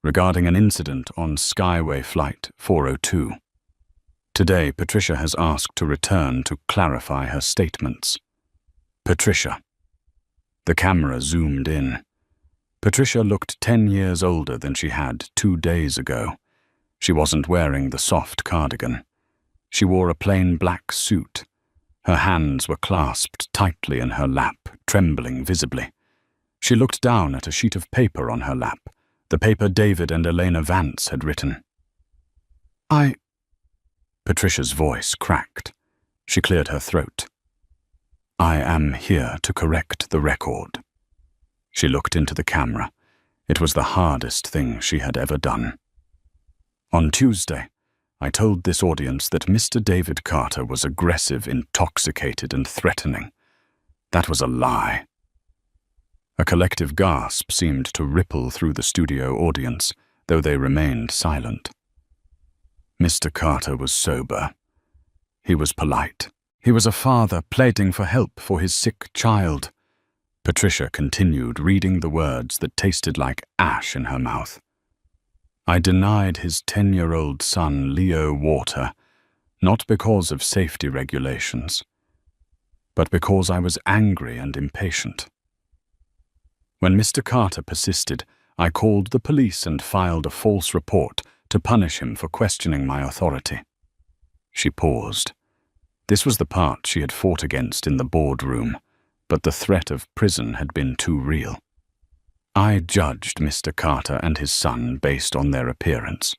regarding an incident on Skyway Flight 402. Today, Patricia has asked to return to clarify her statements. Patricia. The camera zoomed in. Patricia looked 10 years older than she had 2 days ago. She wasn't wearing the soft cardigan. She wore a plain black suit. Her hands were clasped tightly in her lap, trembling visibly. She looked down at a sheet of paper on her lap, the paper David and Elena Vance had written. Patricia's voice cracked. She cleared her throat. I am here to correct the record. She looked into the camera. It was the hardest thing she had ever done. On Tuesday, I told this audience that Mr. David Carter was aggressive, intoxicated, and threatening. That was a lie. A collective gasp seemed to ripple through the studio audience, though they remained silent. Mr. Carter was sober. He was polite. He was a father pleading for help for his sick child. Patricia continued reading the words that tasted like ash in her mouth. I denied his 10-year-old son Leo water, not because of safety regulations, but because I was angry and impatient. When Mr. Carter persisted, I called the police and filed a false report to punish him for questioning my authority. She paused. This was the part she had fought against in the boardroom, but the threat of prison had been too real. I judged Mr. Carter and his son based on their appearance.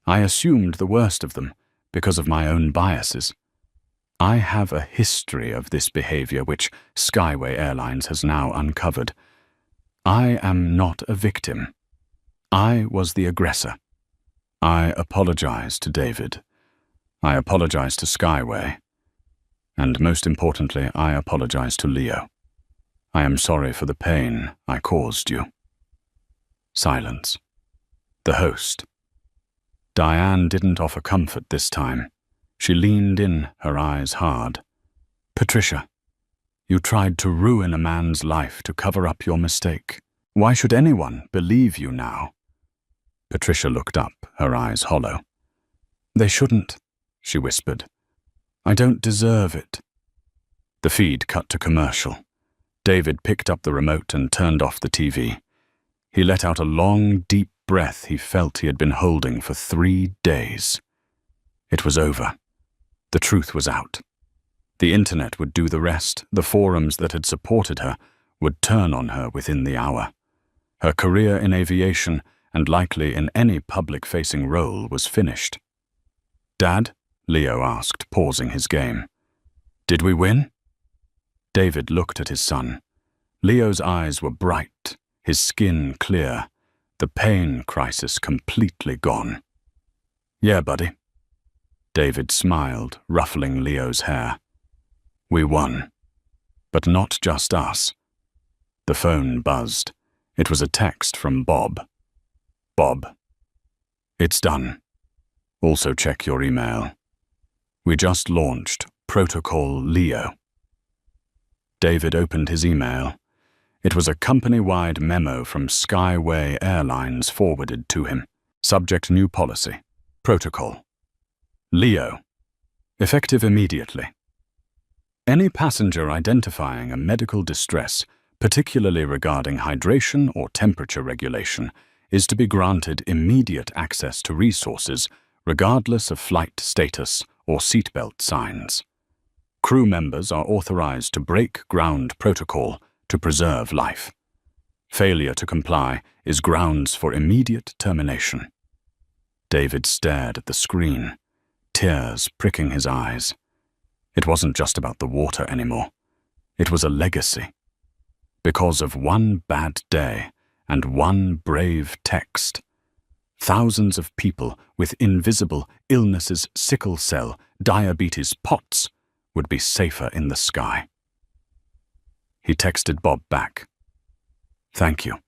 I assumed the worst of them because of my own biases. I have a history of this behavior which Skyway Airlines has now uncovered. I am not a victim. I was the aggressor. I apologize to David. I apologize to Skyway. And most importantly, I apologize to Leo. I am sorry for the pain I caused you. Silence. The host. Diane didn't offer comfort this time. She leaned in, her eyes hard. Patricia, you tried to ruin a man's life to cover up your mistake. Why should anyone believe you now? Patricia looked up, her eyes hollow. They shouldn't, she whispered. I don't deserve it. The feed cut to commercial. David picked up the remote and turned off the TV. He let out a long, deep breath he felt he had been holding for 3 days. It was over. The truth was out. The internet would do the rest. The forums that had supported her would turn on her within the hour. Her career in aviation, and likely in any public-facing role, was finished. Dad? Leo asked, pausing his game. Did we win? David looked at his son. Leo's eyes were bright, his skin clear, the pain crisis completely gone. Yeah, buddy. David smiled, ruffling Leo's hair. We won. But not just us. The phone buzzed. It was a text from Bob. Bob. It's done. Also check your email. We just launched Protocol Leo. David opened his email. It was a company-wide memo from Skyway Airlines forwarded to him. Subject: new policy. Protocol. Leo. Effective immediately. Any passenger identifying a medical distress, particularly regarding hydration or temperature regulation, is to be granted immediate access to resources, regardless of flight status or seatbelt signs. Crew members are authorized to break ground protocol to preserve life. Failure to comply is grounds for immediate termination. David stared at the screen, tears pricking his eyes. It wasn't just about the water anymore. It was a legacy. Because of one bad day and one brave text, thousands of people with invisible illnesses, sickle cell, diabetes, POTS, would be safer in the sky. He texted Bob back. Thank you.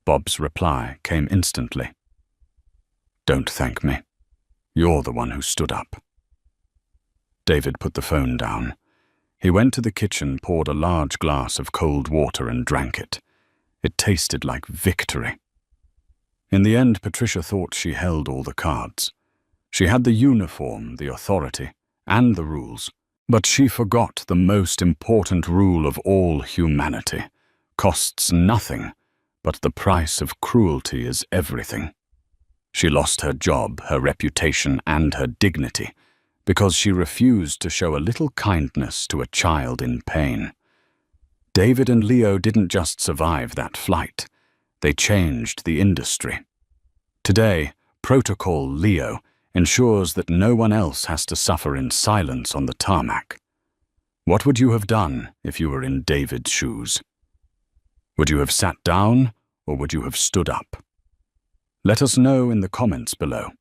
Bob's reply came instantly. Don't thank me. You're the one who stood up. David put the phone down. He went to the kitchen, poured a large glass of cold water and drank it. It tasted like victory. In the end, Patricia thought she held all the cards. She had the uniform, the authority, and the rules. But she forgot the most important rule of all humanity. Costs nothing, but the price of cruelty is everything. She lost her job, her reputation, and her dignity because she refused to show a little kindness to a child in pain. David and Leo didn't just survive that flight. They changed the industry. Today, Protocol Leo ensures that no one else has to suffer in silence on the tarmac. What would you have done if you were in David's shoes? Would you have sat down, or would you have stood up? Let us know in the comments below.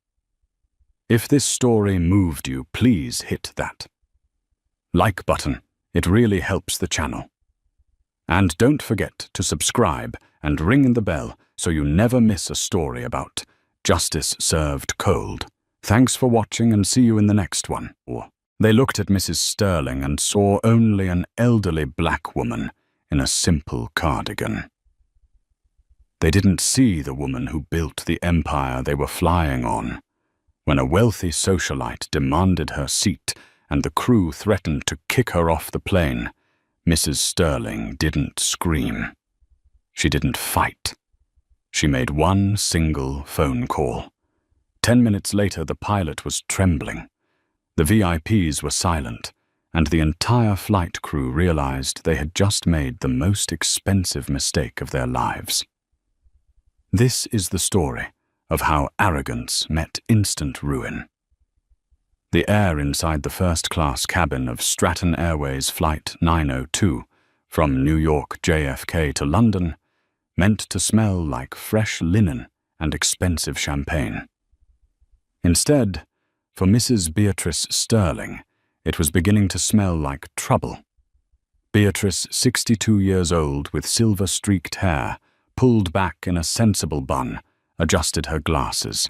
If this story moved you, please hit that like button. It really helps the channel. And don't forget to subscribe and ring the bell so you never miss a story about justice served cold. Thanks for watching and see you in the next one. They looked at Mrs. Sterling and saw only an elderly black woman in a simple cardigan. They didn't see the woman who built the empire they were flying on. When a wealthy socialite demanded her seat and the crew threatened to kick her off the plane, Mrs. Sterling didn't scream. She didn't fight. She made one single phone call. 10 minutes later, the pilot was trembling. The VIPs were silent, and the entire flight crew realized they had just made the most expensive mistake of their lives. This is the story of how arrogance met instant ruin. The air inside the first-class cabin of Stratton Airways Flight 902 from New York JFK to London meant to smell like fresh linen and expensive champagne. Instead, for Mrs. Beatrice Sterling, it was beginning to smell like trouble. Beatrice, 62 years old, with silver-streaked hair, pulled back in a sensible bun, adjusted her glasses.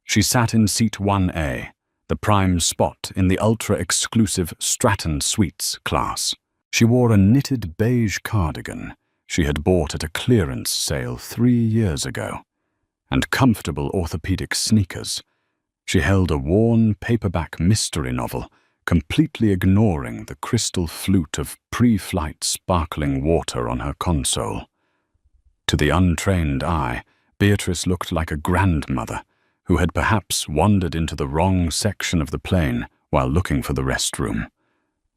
She sat in seat 1A, the prime spot in the ultra-exclusive Stratton Suites class. She wore a knitted beige cardigan she had bought at a clearance sale 3 years ago, and comfortable orthopedic sneakers. She held a worn paperback mystery novel, completely ignoring the crystal flute of pre-flight sparkling water on her console. To the untrained eye, Beatrice looked like a grandmother who had perhaps wandered into the wrong section of the plane while looking for the restroom.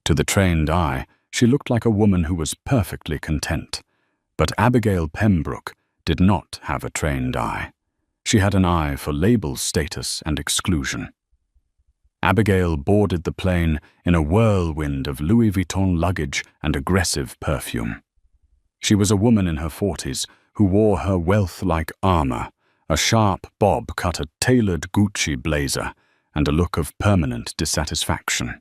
To the trained eye, she looked like a woman who was perfectly content. But Abigail Pembroke did not have a trained eye. She had an eye for label status and exclusion. Abigail boarded the plane in a whirlwind of Louis Vuitton luggage and aggressive perfume. She was a woman in her 40s who wore her wealth like armor, a sharp bob-cut tailored Gucci blazer, and a look of permanent dissatisfaction.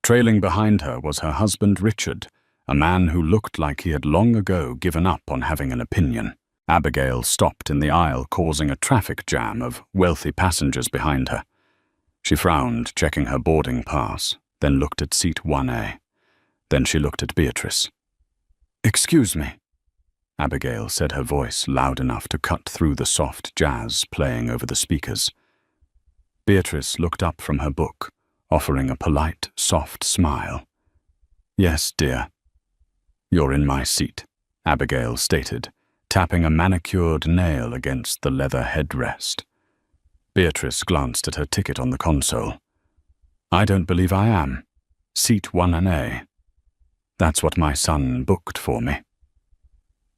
Trailing behind her was her husband Richard, a man who looked like he had long ago given up on having an opinion. Abigail stopped in the aisle, causing a traffic jam of wealthy passengers behind her. She frowned, checking her boarding pass, then looked at seat 1A. Then she looked at Beatrice. "Excuse me," Abigail said, her voice loud enough to cut through the soft jazz playing over the speakers. Beatrice looked up from her book, offering a polite, soft smile. "Yes, dear." "You're in my seat," Abigail stated, tapping a manicured nail against the leather headrest. Beatrice glanced at her ticket on the console. "I don't believe I am. Seat 1A. That's what my son booked for me."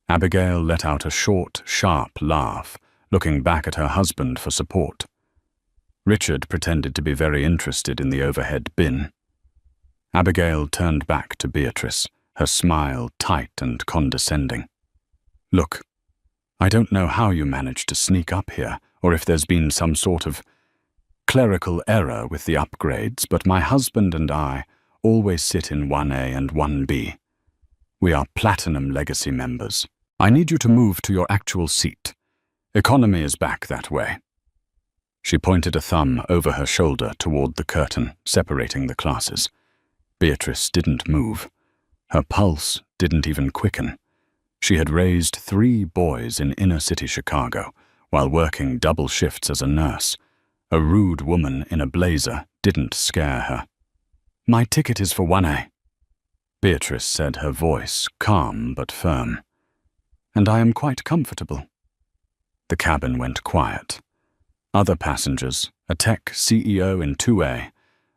Abigail let out a short, sharp laugh, looking back at her husband for support. Richard pretended to be very interested in the overhead bin. Abigail turned back to Beatrice, her smile tight and condescending. "Look, I don't know how you managed to sneak up here, or if there's been some sort of clerical error with the upgrades, but my husband and I always sit in 1A and 1B. We are Platinum Legacy members. I need you to move to your actual seat. Economy is back that way." She pointed a thumb over her shoulder toward the curtain separating the classes. Beatrice didn't move. Her pulse didn't even quicken. She had raised 3 boys in inner-city Chicago while working double shifts as a nurse. A rude woman in a blazer didn't scare her. "My ticket is for 1A," Beatrice said, her voice calm but firm. "And I am quite comfortable." The cabin went quiet. Other passengers, a tech CEO in 2A,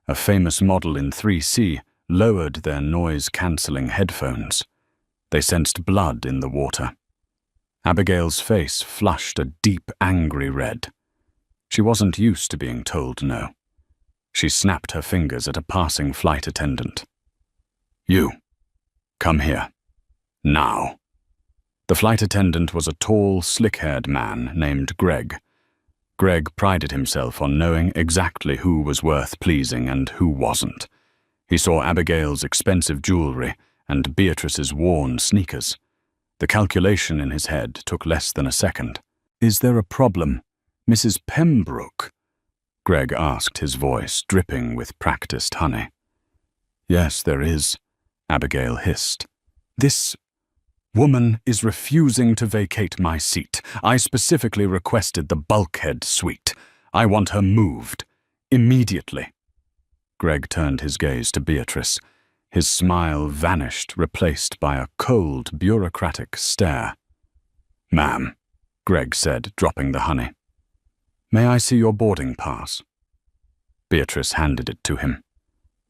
a famous model in 3C, lowered their noise-cancelling headphones. They sensed blood in the water. Abigail's face flushed a deep, angry red. She wasn't used to being told no. She snapped her fingers at a passing flight attendant. "You, come here. Now." The flight attendant was a tall, slick-haired man named Greg. Greg prided himself on knowing exactly who was worth pleasing and who wasn't. He saw Abigail's expensive jewelry and Beatrice's worn sneakers. The calculation in his head took less than a second. "Is there a problem, Mrs. Pembroke?" Greg asked, his voice dripping with practiced honey. "Yes, there is," Abigail hissed. "This woman is refusing to vacate my seat. I specifically requested the bulkhead suite. I want her moved. Immediately." Greg turned his gaze to Beatrice. His smile vanished, replaced by a cold, bureaucratic stare. "Ma'am," Greg said, dropping the honey. "May I see your boarding pass?" Beatrice handed it to him.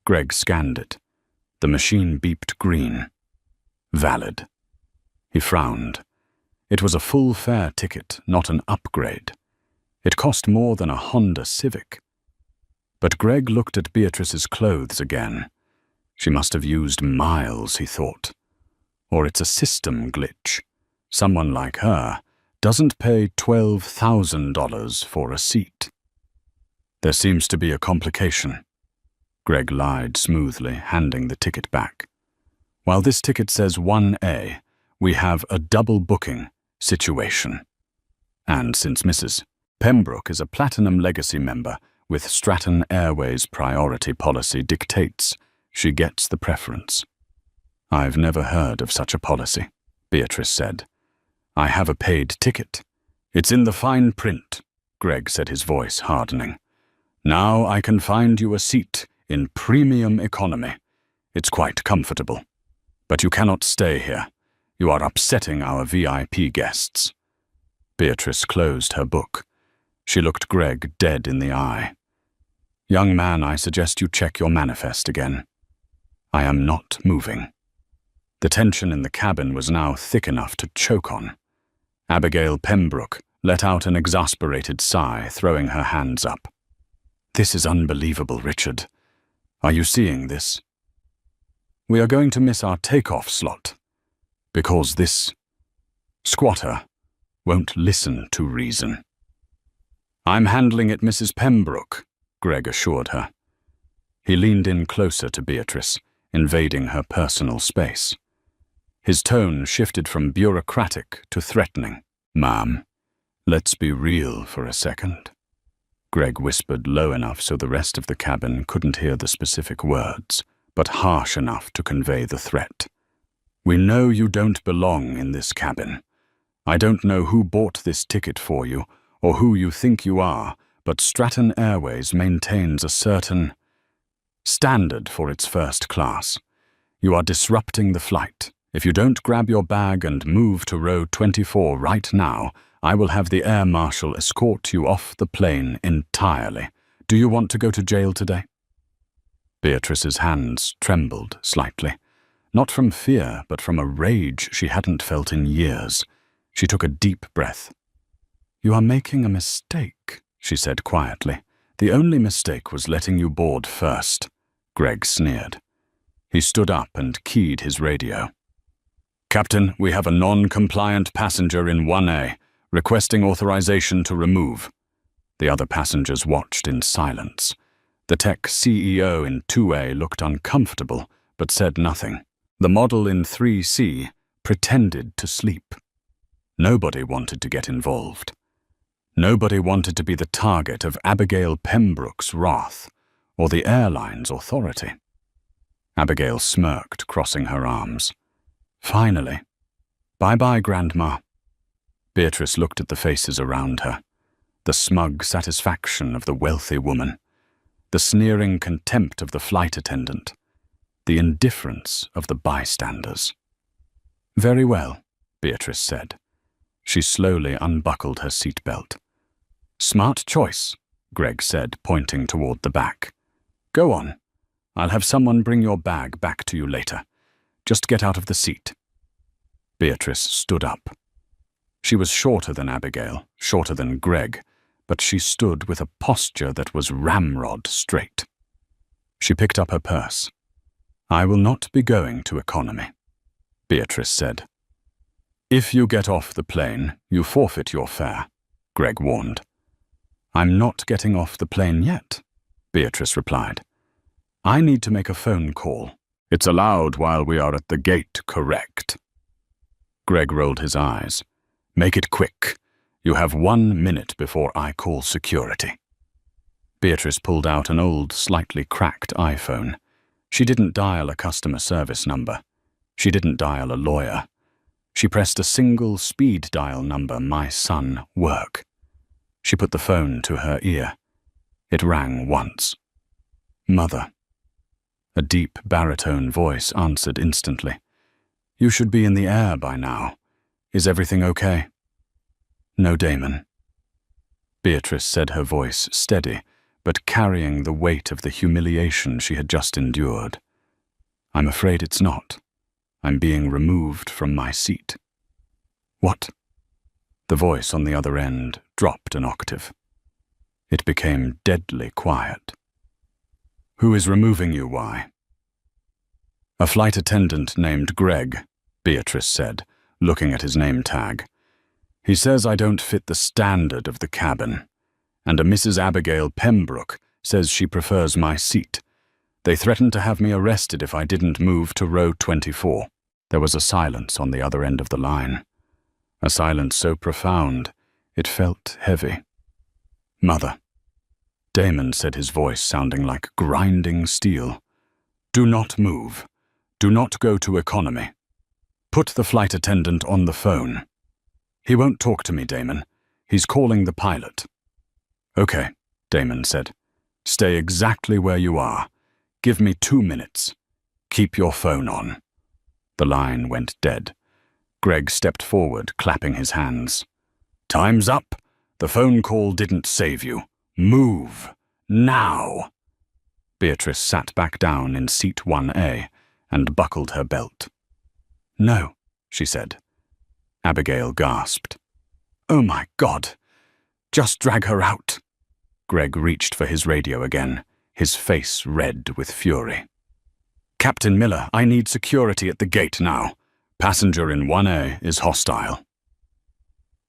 Greg scanned it. The machine beeped green. Valid. He frowned. It was a full fare ticket, not an upgrade. It cost more than a Honda Civic. But Greg looked at Beatrice's clothes again. She must have used miles, he thought. Or it's a system glitch. Someone like her doesn't pay $12,000 for a seat. There seems to be a complication. Greg lied smoothly, handing the ticket back. While this ticket says 1A, we have a double booking situation. And since Mrs. Pembroke is a Platinum Legacy member with Stratton Airways priority policy dictates she gets the preference. I've never heard of such a policy, Beatrice said. I have a paid ticket. It's in the fine print, Greg said, his voice hardening. Now I can find you a seat in premium economy. It's quite comfortable. But you cannot stay here. You are upsetting our VIP guests. Beatrice closed her book. She looked Greg dead in the eye. Young man, I suggest you check your manifest again. I am not moving. The tension in the cabin was now thick enough to choke on. Abigail Pembroke let out an exasperated sigh, throwing her hands up. This is unbelievable, Richard. Are you seeing this? We are going to miss our takeoff slot, because this squatter won't listen to reason. I'm handling it, Mrs. Pembroke, Greg assured her. He leaned in closer to Beatrice, invading her personal space. His tone shifted from bureaucratic to threatening. Ma'am, let's be real for a second. Greg whispered low enough so the rest of the cabin couldn't hear the specific words, but harsh enough to convey the threat. We know you don't belong in this cabin. I don't know who bought this ticket for you or who you think you are, but Stratton Airways maintains a certain standard for its first class. You are disrupting the flight. If you don't grab your bag and move to row 24 right now, I will have the air marshal escort you off the plane entirely. Do you want to go to jail today? Beatrice's hands trembled slightly, not from fear, but from a rage she hadn't felt in years. She took a deep breath. You are making a mistake, she said quietly. The only mistake was letting you board first. Greg sneered. He stood up and keyed his radio. Captain, we have a non-compliant passenger in 1A, requesting authorization to remove. The other passengers watched in silence. The tech CEO in 2A looked uncomfortable, but said nothing. The model in 3C pretended to sleep. Nobody wanted to get involved. Nobody wanted to be the target of Abigail Pembroke's wrath, or the airline's authority. Abigail smirked, crossing her arms. Finally. Bye-bye, Grandma. Beatrice looked at the faces around her. The smug satisfaction of the wealthy woman. The sneering contempt of the flight attendant. The indifference of the bystanders. Very well, Beatrice said. She slowly unbuckled her seatbelt. Smart choice, Greg said, pointing toward the back. Go on. I'll have someone bring your bag back to you later. Just get out of the seat. Beatrice stood up. She was shorter than Abigail, shorter than Greg, but she stood with a posture that was ramrod straight. She picked up her purse. I will not be going to economy, Beatrice said. If you get off the plane, you forfeit your fare, Greg warned. I'm not getting off the plane yet, Beatrice replied. I need to make a phone call. It's allowed while we are at the gate, correct? Greg rolled his eyes. Make it quick. You have 1 minute before I call security. Beatrice pulled out an old, slightly cracked iPhone. She didn't dial a customer service number. She didn't dial a lawyer. She pressed a single speed dial number, my son, work. She put the phone to her ear. It rang once. Mother. A deep baritone voice answered instantly. You should be in the air by now. Is everything okay? No, Damon. Beatrice said, her voice steady, but carrying the weight of the humiliation she had just endured. "I'm afraid it's not. I'm being removed from my seat." "What?" The voice on the other end dropped an octave. It became deadly quiet. "Who is removing you, why?" "A flight attendant named Greg," Beatrice said, looking at his name tag. "He says I don't fit the standard of the cabin, and a Mrs. Abigail Pembroke says she prefers my seat. They threatened to have me arrested if I didn't move to row 24. There was a silence on the other end of the line. A silence so profound, it felt heavy. "Mother," Damon said, his voice sounding like grinding steel. "Do not move. Do not go to economy. Put the flight attendant on the phone." "He won't talk to me, Damon. He's calling the pilot." "Okay," Damon said. "Stay exactly where you are. Give me 2 minutes. Keep your phone on." The line went dead. Greg stepped forward, clapping his hands. "Time's up. The phone call didn't save you. Move. Now." Beatrice sat back down in seat 1A and buckled her belt. "No," she said. Abigail gasped. "Oh my God. Just drag her out." Greg reached for his radio again, his face red with fury. "Captain Miller, I need security at the gate now. Passenger in 1A is hostile."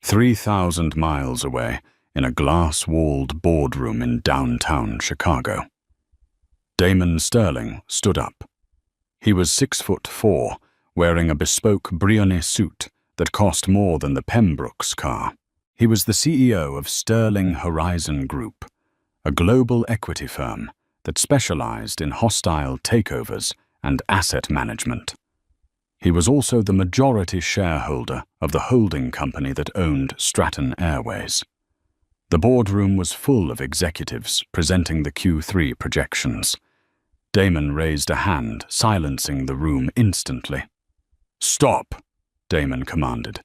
3,000 miles away, in a glass-walled boardroom in downtown Chicago. Damon Sterling stood up. He was 6'4", wearing a bespoke Brioni suit that cost more than the Pembroke's car. He was the CEO of Sterling Horizon Group, a global equity firm that specialized in hostile takeovers and asset management. He was also the majority shareholder of the holding company that owned Stratton Airways. The boardroom was full of executives presenting the Q3 projections. Damon raised a hand, silencing the room instantly. "Stop," Damon commanded.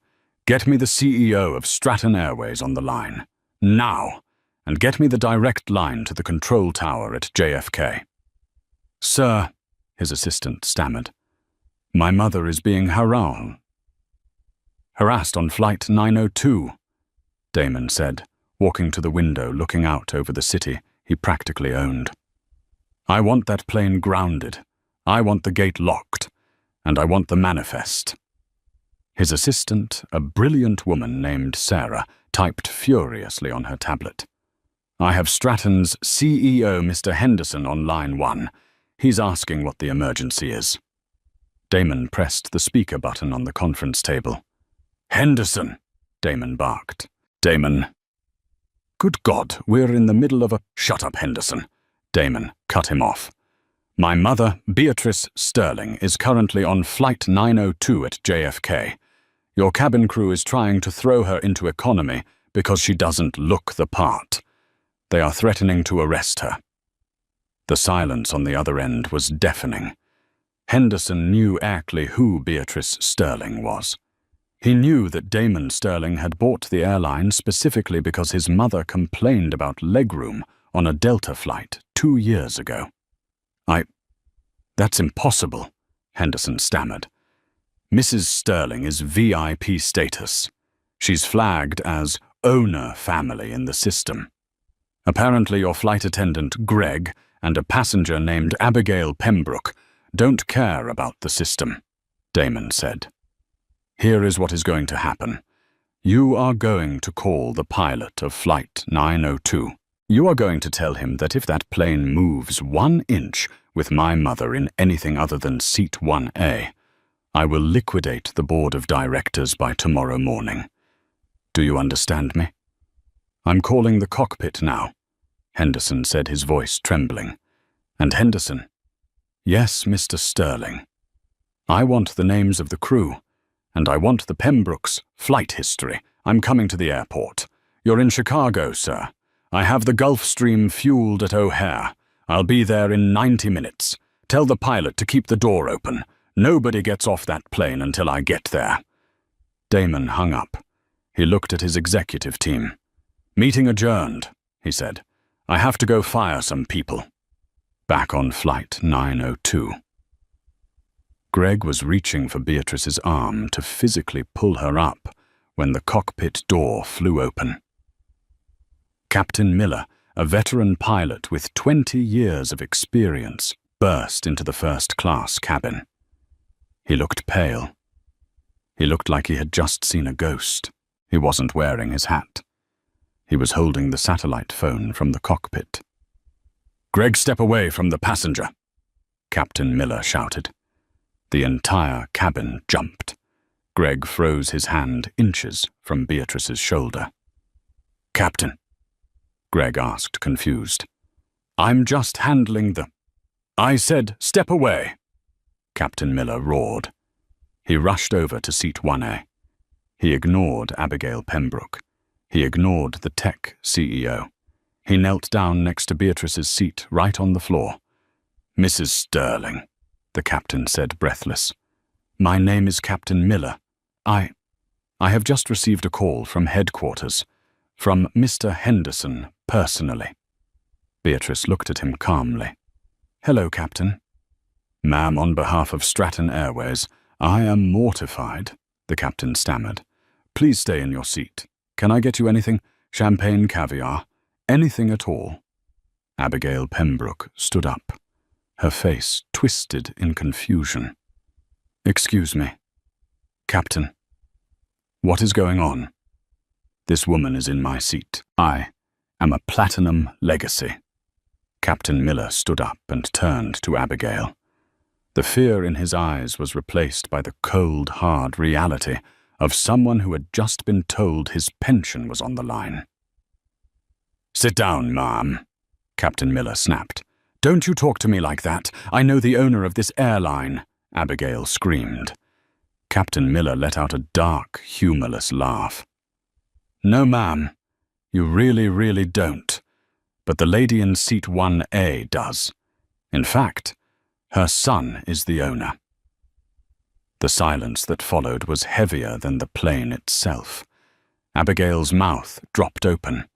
"Get me the CEO of Stratton Airways on the line. Now. And get me the direct line to the control tower at JFK." "Sir," his assistant stammered, "my mother is being harassed on flight 902, Damon said, walking to the window looking out over the city he practically owned. "I want that plane grounded. I want the gate locked. And I want the manifest." His assistant, a brilliant woman named Sarah, typed furiously on her tablet. "I have Stratton's CEO, Mr. Henderson, on line 1. He's asking what the emergency is." Damon pressed the speaker button on the conference table. "Henderson," Damon barked. "Damon." "Good God, we're in the middle of a—" "Shut up, Henderson." Damon cut him off. "My mother, Beatrice Sterling, is currently on flight 902 at JFK. Your cabin crew is trying to throw her into economy because she doesn't look the part. They are threatening to arrest her." The silence on the other end was deafening. Henderson knew exactly who Beatrice Sterling was. He knew that Damon Sterling had bought the airline specifically because his mother complained about legroom on a Delta flight 2 years ago. That's impossible," Henderson stammered. "Mrs. Sterling is VIP status. She's flagged as owner family in the system. Apparently your flight attendant, Greg, and a passenger named Abigail Pembroke don't care about the system," Damon said. "Here is what is going to happen. You are going to call the pilot of flight 902. You are going to tell him that if that plane moves 1 inch with my mother in anything other than seat 1A, I will liquidate the board of directors by tomorrow morning. Do you understand me?" "I'm calling the cockpit now," Henderson said, his voice trembling. "And Henderson." "Yes, Mr. Sterling. I want the names of the crew, and I want the Pembroke's flight history. I'm coming to the airport. You're in Chicago, sir. I have the Gulfstream fueled at O'Hare. I'll be there in 90 minutes. Tell the pilot to keep the door open. Nobody gets off that plane until I get there." Damon hung up. He looked at his executive team. "Meeting adjourned," he said. I have to go fire some people. Back on flight 902. Greg was reaching for Beatrice's arm to physically pull her up when the cockpit door flew open. Captain Miller, a veteran pilot with 20 years of experience, burst into the first-class cabin. He looked pale. He looked like he had just seen a ghost. He wasn't wearing his hat. He was holding the satellite phone from the cockpit. "Greg, step away from the passenger," Captain Miller shouted. The entire cabin jumped. Greg froze his hand inches from Beatrice's shoulder. "Captain?" Greg asked, confused. "I'm just handling the—" "I said, step away," Captain Miller roared. He rushed over to seat 1A. He ignored Abigail Pembroke. He ignored the tech CEO. He knelt down next to Beatrice's seat, right on the floor. "Mrs. Sterling," the captain said, breathless. "My name is Captain Miller. I have just received a call from headquarters, from Mr. Henderson, personally." Beatrice looked at him calmly. "Hello, Captain." "Ma'am, on behalf of Stratton Airways, I am mortified," the captain stammered. "Please stay in your seat. Can I get you anything? Champagne, caviar? Anything at all?" Abigail Pembroke stood up, her face twisted in confusion. "Excuse me. Captain, what is going on? This woman is in my seat. I am a platinum legacy." Captain Miller stood up and turned to Abigail. The fear in his eyes was replaced by the cold, hard reality of someone who had just been told his pension was on the line. "Sit down, ma'am," Captain Miller snapped. "Don't you talk to me like that. I know the owner of this airline," Abigail screamed. Captain Miller let out a dark, humorless laugh. "No, ma'am, you really, really don't. But the lady in seat 1A does. In fact, her son is the owner." The silence that followed was heavier than the plane itself. Abigail's mouth dropped open.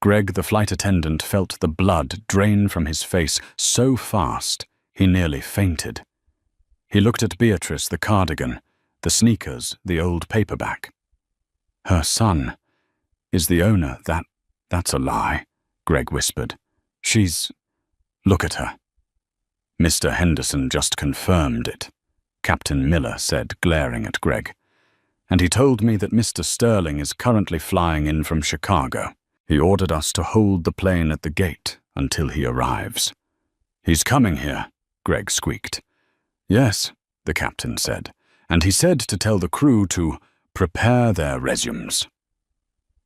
Greg, the flight attendant, felt the blood drain from his face so fast he nearly fainted. He looked at Beatrice, the cardigan, the sneakers, the old paperback. "Her son is the owner. That's a lie," Greg whispered. Look at her." "Mr. Henderson just confirmed it," Captain Miller said, glaring at Greg. "And he told me that Mr. Sterling is currently flying in from Chicago. He ordered us to hold the plane at the gate until he arrives." "He's coming here," Greg squeaked. "Yes," the captain said, "and he said to tell the crew to prepare their resumes."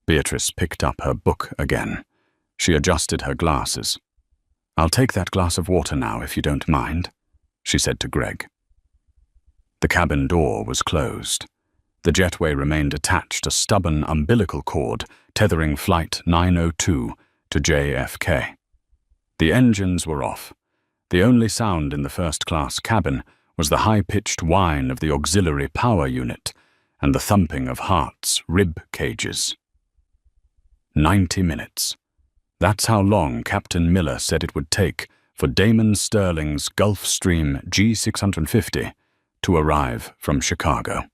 Beatrice picked up her book again. She adjusted her glasses. "I'll take that glass of water now, if you don't mind," she said to Greg. The cabin door was closed. The jetway remained attached, a stubborn umbilical cord tethering Flight 902 to JFK. The engines were off. The only sound in the first-class cabin was the high-pitched whine of the auxiliary power unit and the thumping of Hart's rib cages. 90 minutes. That's how long Captain Miller said it would take for Damon Sterling's Gulfstream G650 to arrive from Chicago.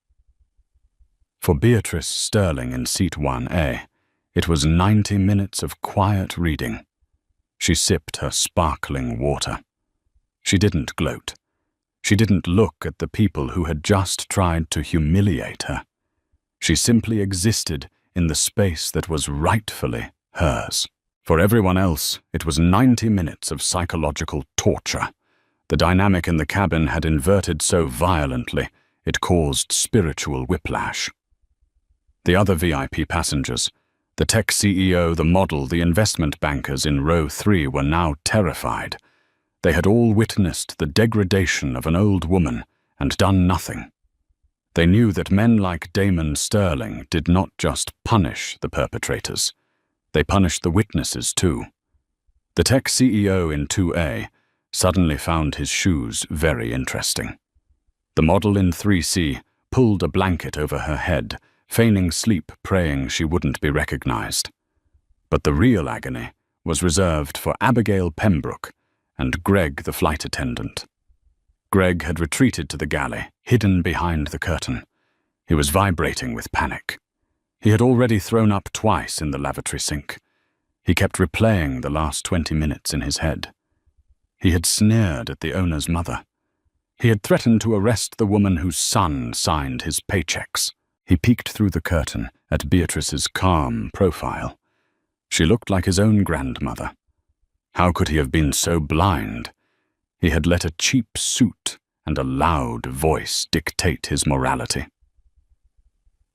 For Beatrice Sterling in seat 1A, it was 90 minutes of quiet reading. She sipped her sparkling water. She didn't gloat. She didn't look at the people who had just tried to humiliate her. She simply existed in the space that was rightfully hers. For everyone else, it was 90 minutes of psychological torture. The dynamic in the cabin had inverted so violently, it caused spiritual whiplash. The other VIP passengers, the tech CEO, the model, the investment bankers in row 3 were now terrified. They had all witnessed the degradation of an old woman and done nothing. They knew that men like Damon Sterling did not just punish the perpetrators. They punished the witnesses too. The tech CEO in 2A suddenly found his shoes very interesting. The model in 3C pulled a blanket over her head, feigning sleep, praying she wouldn't be recognized. But the real agony was reserved for Abigail Pembroke and Greg the flight attendant. Greg had retreated to the galley, hidden behind the curtain. He was vibrating with panic. He had already thrown up twice in the lavatory sink. He kept replaying the last 20 minutes in his head. He had sneered at the owner's mother. He had threatened to arrest the woman whose son signed his paychecks. He peeked through the curtain at Beatrice's calm profile. She looked like his own grandmother. How could he have been so blind? He had let a cheap suit and a loud voice dictate his morality.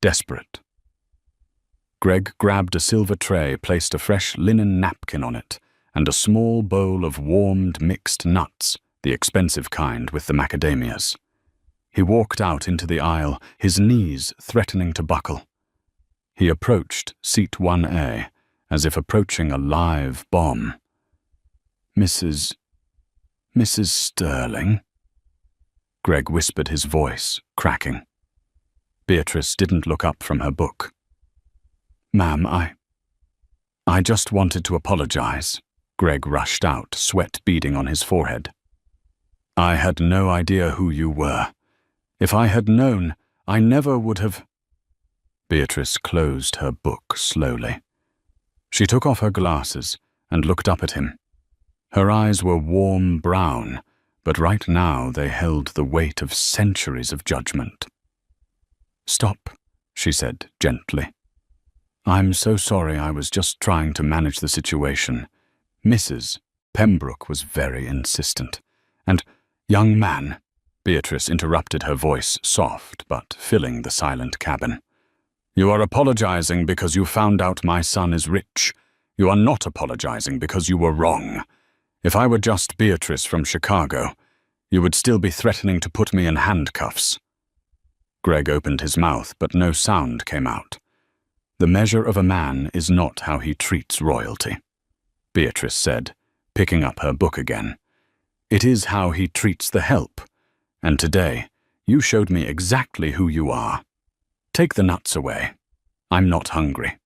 Desperate. Greg grabbed a silver tray, placed a fresh linen napkin on it, and a small bowl of warmed mixed nuts, the expensive kind with the macadamias. He walked out into the aisle, his knees threatening to buckle. He approached seat 1A, as if approaching a live bomb. Mrs. Sterling? Greg whispered, his voice cracking. Beatrice didn't look up from her book. Ma'am, I just wanted to apologize. Greg rushed out, sweat beading on his forehead. I had no idea who you were. If I had known, I never would have... Beatrice closed her book slowly. She took off her glasses and looked up at him. Her eyes were warm brown, but right now they held the weight of centuries of judgment. Stop, she said gently. I'm so sorry, I was just trying to manage the situation. Mrs. Pembroke was very insistent. And, young man, Beatrice interrupted, her voice soft but filling the silent cabin. You are apologizing because you found out my son is rich. You are not apologizing because you were wrong. If I were just Beatrice from Chicago, you would still be threatening to put me in handcuffs. Greg opened his mouth, but no sound came out. The measure of a man is not how he treats royalty, Beatrice said, picking up her book again. It is how he treats the help. And today, you showed me exactly who you are. Take the nuts away. I'm not hungry.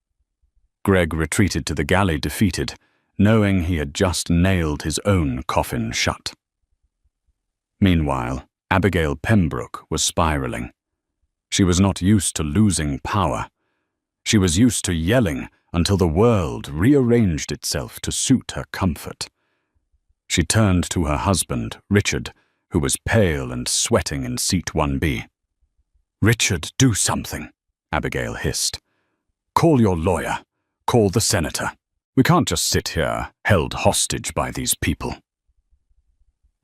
Greg retreated to the galley defeated, knowing he had just nailed his own coffin shut. Meanwhile, Abigail Pembroke was spiraling. She was not used to losing power. She was used to yelling until the world rearranged itself to suit her comfort. She turned to her husband, Richard, who was pale and sweating in seat 1B. Richard, do something, Abigail hissed. Call your lawyer. Call the senator. We can't just sit here, held hostage by these people.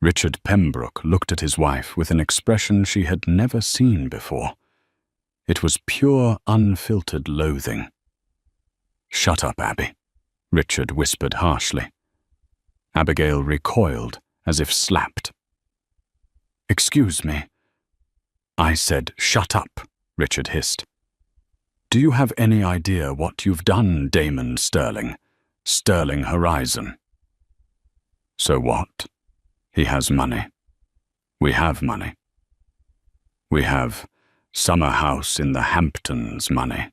Richard Pembroke looked at his wife with an expression she had never seen before. It was pure, unfiltered loathing. Shut up, Abby, Richard whispered harshly. Abigail recoiled, as if slapped. Excuse me. I said, shut up, Richard hissed. Do you have any idea what you've done, Damon Sterling? Sterling Horizon. So what? He has money. We have money. We have summer house in the Hamptons money,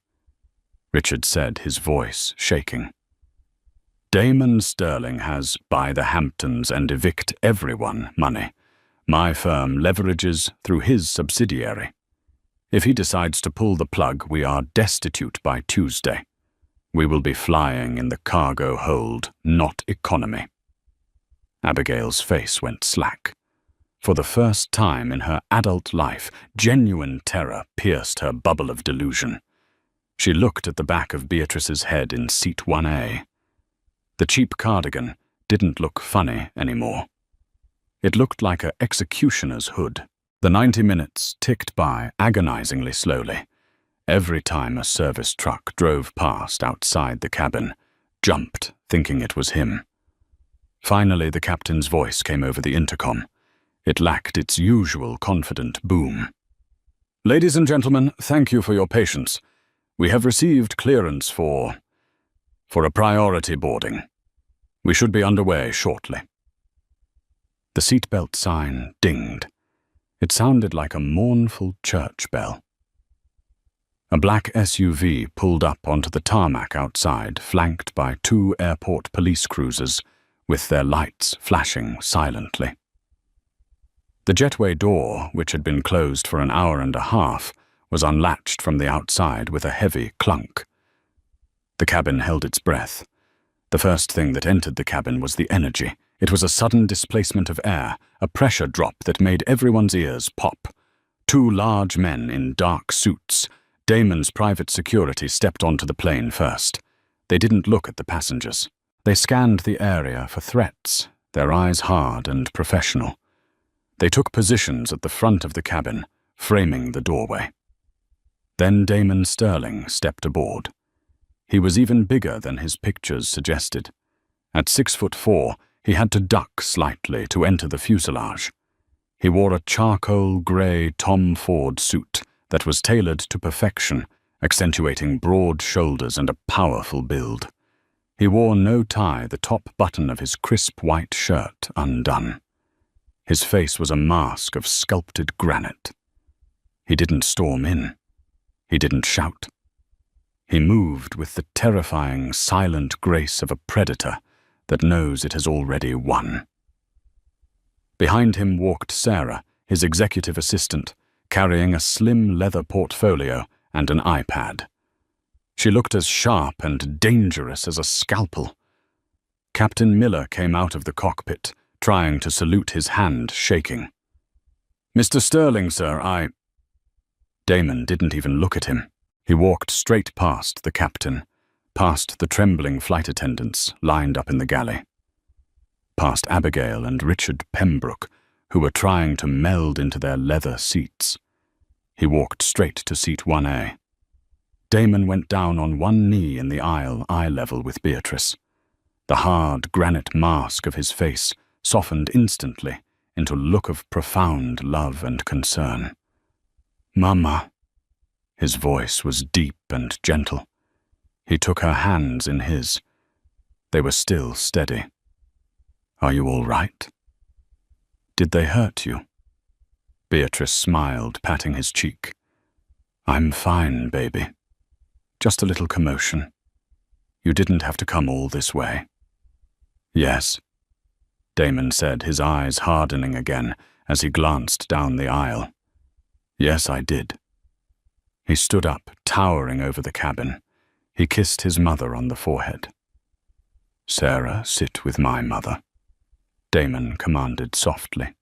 Richard said, his voice shaking. Damon Sterling has buy the Hamptons and evict everyone money. My firm leverages through his subsidiary. If he decides to pull the plug, we are destitute by Tuesday. We will be flying in the cargo hold, not economy. Abigail's face went slack. For the first time in her adult life, genuine terror pierced her bubble of delusion. She looked at the back of Beatrice's head in seat 1A. The cheap cardigan didn't look funny anymore. It looked like an executioner's hood. The 90 minutes ticked by agonizingly slowly. Every time a service truck drove past outside the cabin, jumped, thinking it was him. Finally, the captain's voice came over the intercom. It lacked its usual confident boom. Ladies and gentlemen, thank you for your patience. We have received clearance for a priority boarding. We should be underway shortly. The seatbelt sign dinged. It sounded like a mournful church bell. A black SUV pulled up onto the tarmac outside, flanked by 2 airport police cruisers, with their lights flashing silently. The jetway door, which had been closed for an hour and a half, was unlatched from the outside with a heavy clunk. The cabin held its breath. The first thing that entered the cabin was the energy. It was a sudden displacement of air, a pressure drop that made everyone's ears pop. 2 large men in dark suits. Damon's private security stepped onto the plane first. They didn't look at the passengers. They scanned the area for threats, their eyes hard and professional. They took positions at the front of the cabin, framing the doorway. Then Damon Sterling stepped aboard. He was even bigger than his pictures suggested. At 6'4", he had to duck slightly to enter the fuselage. He wore a charcoal grey Tom Ford suit that was tailored to perfection, accentuating broad shoulders and a powerful build. He wore no tie, the top button of his crisp white shirt undone. His face was a mask of sculpted granite. He didn't storm in. He didn't shout. He moved with the terrifying, silent grace of a predator that knows it has already won. Behind him walked Sarah, his executive assistant, carrying a slim leather portfolio and an iPad. She looked as sharp and dangerous as a scalpel. Captain Miller came out of the cockpit, trying to salute, his hand shaking. "Mr. Sterling, sir, Damon didn't even look at him. He walked straight past the captain, past the trembling flight attendants lined up in the galley, past Abigail and Richard Pembroke, who were trying to meld into their leather seats. He walked straight to seat 1A. Damon went down on one knee in the aisle, eye level with Beatrice. The hard granite mask of his face softened instantly into a look of profound love and concern. "Mama." His voice was deep and gentle. He took her hands in his. They were still steady. "Are you all right? Did they hurt you?" Beatrice smiled, patting his cheek. "I'm fine, baby. Just a little commotion. You didn't have to come all this way." "Yes," Damon said, his eyes hardening again as he glanced down the aisle. "Yes, I did." He stood up, towering over the cabin. He kissed his mother on the forehead. "Sarah, sit with my mother," Damon commanded softly.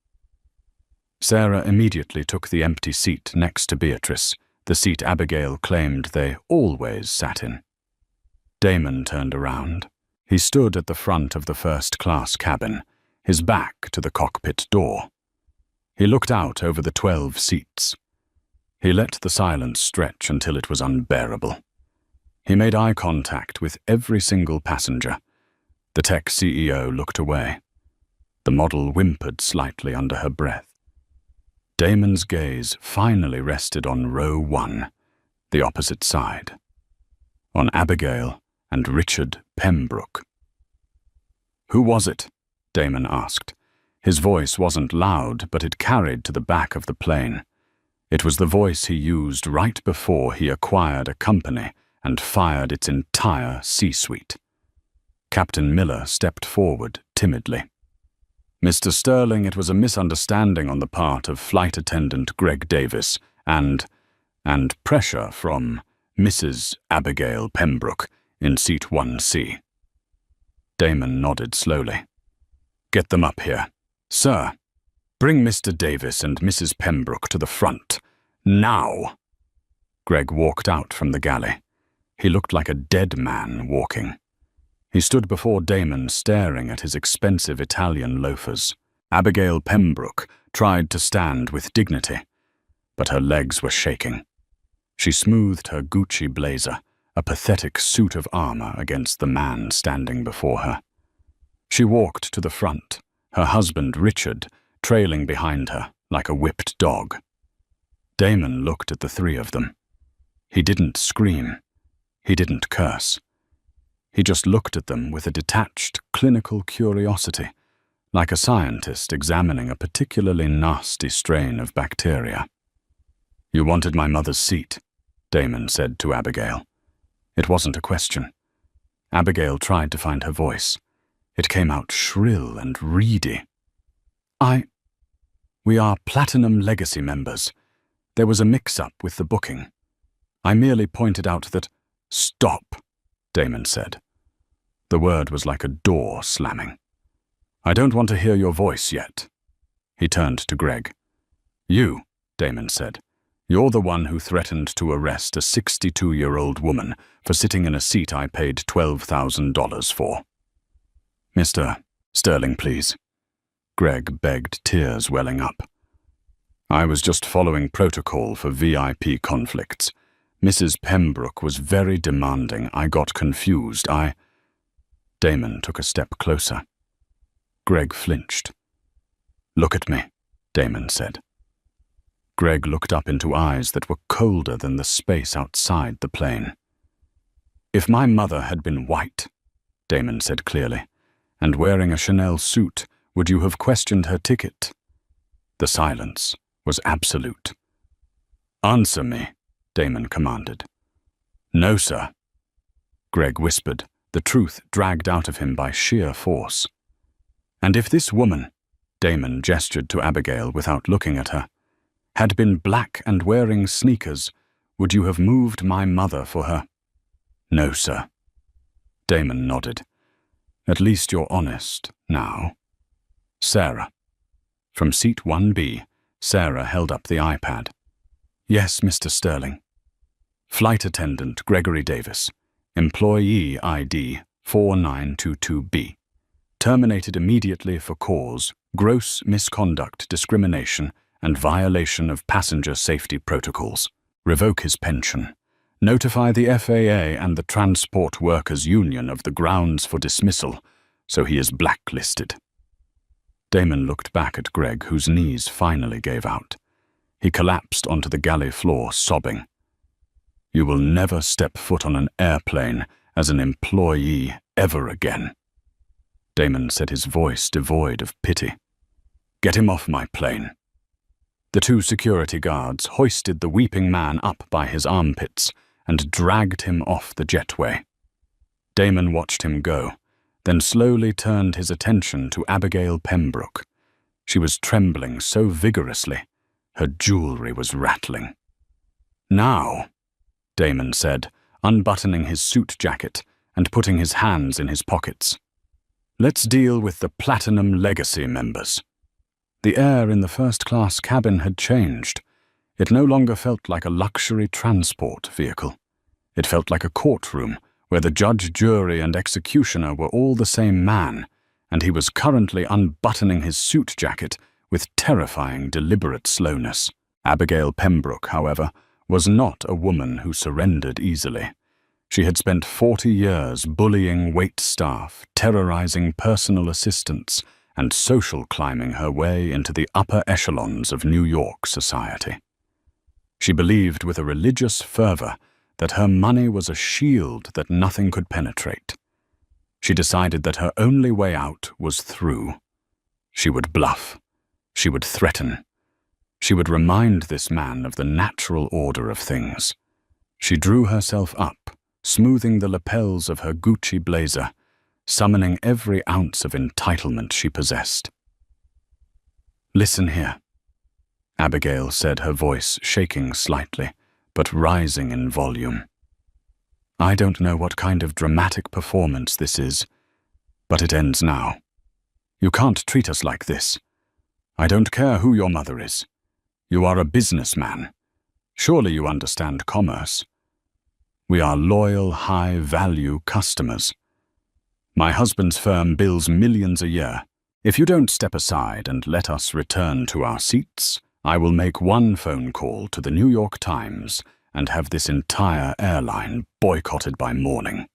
Sarah immediately took the empty seat next to Beatrice, the seat Abigail claimed they always sat in. Damon turned around. He stood at the front of the first-class cabin, his back to the cockpit door. He looked out over the 12 seats. He let the silence stretch until it was unbearable. He made eye contact with every single passenger. The tech CEO looked away. The model whimpered slightly under her breath. Damon's gaze finally rested on row 1, the opposite side, on Abigail and Richard Pembroke. "Who was it?" Damon asked. His voice wasn't loud, but it carried to the back of the plane. It was the voice he used right before he acquired a company and fired its entire C-suite. Captain Miller stepped forward timidly. "Mr. Sterling, it was a misunderstanding on the part of flight attendant Greg Davis and pressure from Mrs. Abigail Pembroke in seat 1C. Damon nodded slowly. "Get them up here. Sir, bring Mr. Davis and Mrs. Pembroke to the front. Now!" Greg walked out from the galley. He looked like a dead man walking. He stood before Damon, staring at his expensive Italian loafers. Abigail Pembroke tried to stand with dignity, but her legs were shaking. She smoothed her Gucci blazer, a pathetic suit of armor, against the man standing before her. She walked to the front, her husband Richard trailing behind her like a whipped dog. Damon looked at the 3 of them. He didn't scream. He didn't curse. He just looked at them with a detached, clinical curiosity, like a scientist examining a particularly nasty strain of bacteria. "You wanted my mother's seat," Damon said to Abigail. It wasn't a question. Abigail tried to find her voice. It came out shrill and reedy. We are Platinum Legacy members. There was a mix-up with the booking. I merely pointed out that— Stop, Damon said. The word was like a door slamming. I don't want to hear your voice yet. He turned to Greg. You, Damon said. You're the one who threatened to arrest a 62-year-old woman for sitting in a seat I paid $12,000 for. Mr. Sterling, please. Greg begged, tears welling up. I was just following protocol for VIP conflicts. Mrs. Pembroke was very demanding. I got confused. Damon took a step closer. Greg flinched. Look at me, Damon said. Greg looked up into eyes that were colder than the space outside the plane. If my mother had been white, Damon said clearly, and wearing a Chanel suit, would you have questioned her ticket? The silence was absolute. Answer me, Damon commanded. No, sir. Greg whispered, the truth dragged out of him by sheer force. And if this woman, Damon gestured to Abigail without looking at her, had been black and wearing sneakers, would you have moved my mother for her? No, sir. Damon nodded. At least you're honest now. Sarah. From seat 1B, Sarah held up the iPad. Yes, Mr. Sterling. Flight attendant Gregory Davis. Employee ID 4922B. Terminated immediately for cause, gross misconduct, discrimination, and violation of passenger safety protocols. Revoke his pension. Notify the FAA and the Transport Workers Union of the grounds for dismissal, so he is blacklisted. Damon looked back at Greg, whose knees finally gave out. He collapsed onto the galley floor, sobbing. You will never step foot on an airplane as an employee ever again. Damon said, his voice devoid of pity. Get him off my plane. The two security guards hoisted the weeping man up by his armpits and dragged him off the jetway. Damon watched him go, then slowly turned his attention to Abigail Pembroke. She was trembling so vigorously, her jewelry was rattling. Now, Damon said, unbuttoning his suit jacket and putting his hands in his pockets. Let's deal with the Platinum Legacy members. The air in the first-class cabin had changed. It no longer felt like a luxury transport vehicle. It felt like a courtroom where the judge, jury, and executioner were all the same man, and he was currently unbuttoning his suit jacket with terrifying, deliberate slowness. Abigail Pembroke, however, was not a woman who surrendered easily. She had spent 40 years bullying wait staff, terrorizing personal assistants, and social climbing her way into the upper echelons of New York society. She believed with a religious fervor that her money was a shield that nothing could penetrate. She decided that her only way out was through. She would bluff. She would threaten. She would remind this man of the natural order of things. She drew herself up, smoothing the lapels of her Gucci blazer, summoning every ounce of entitlement she possessed. Listen here, Abigail said, her voice shaking slightly, but rising in volume. I don't know what kind of dramatic performance this is, but it ends now. You can't treat us like this. I don't care who your mother is. You are a businessman. Surely you understand commerce. We are loyal, high-value customers. My husband's firm bills millions a year. If you don't step aside and let us return to our seats, I will make one phone call to the New York Times and have this entire airline boycotted by morning.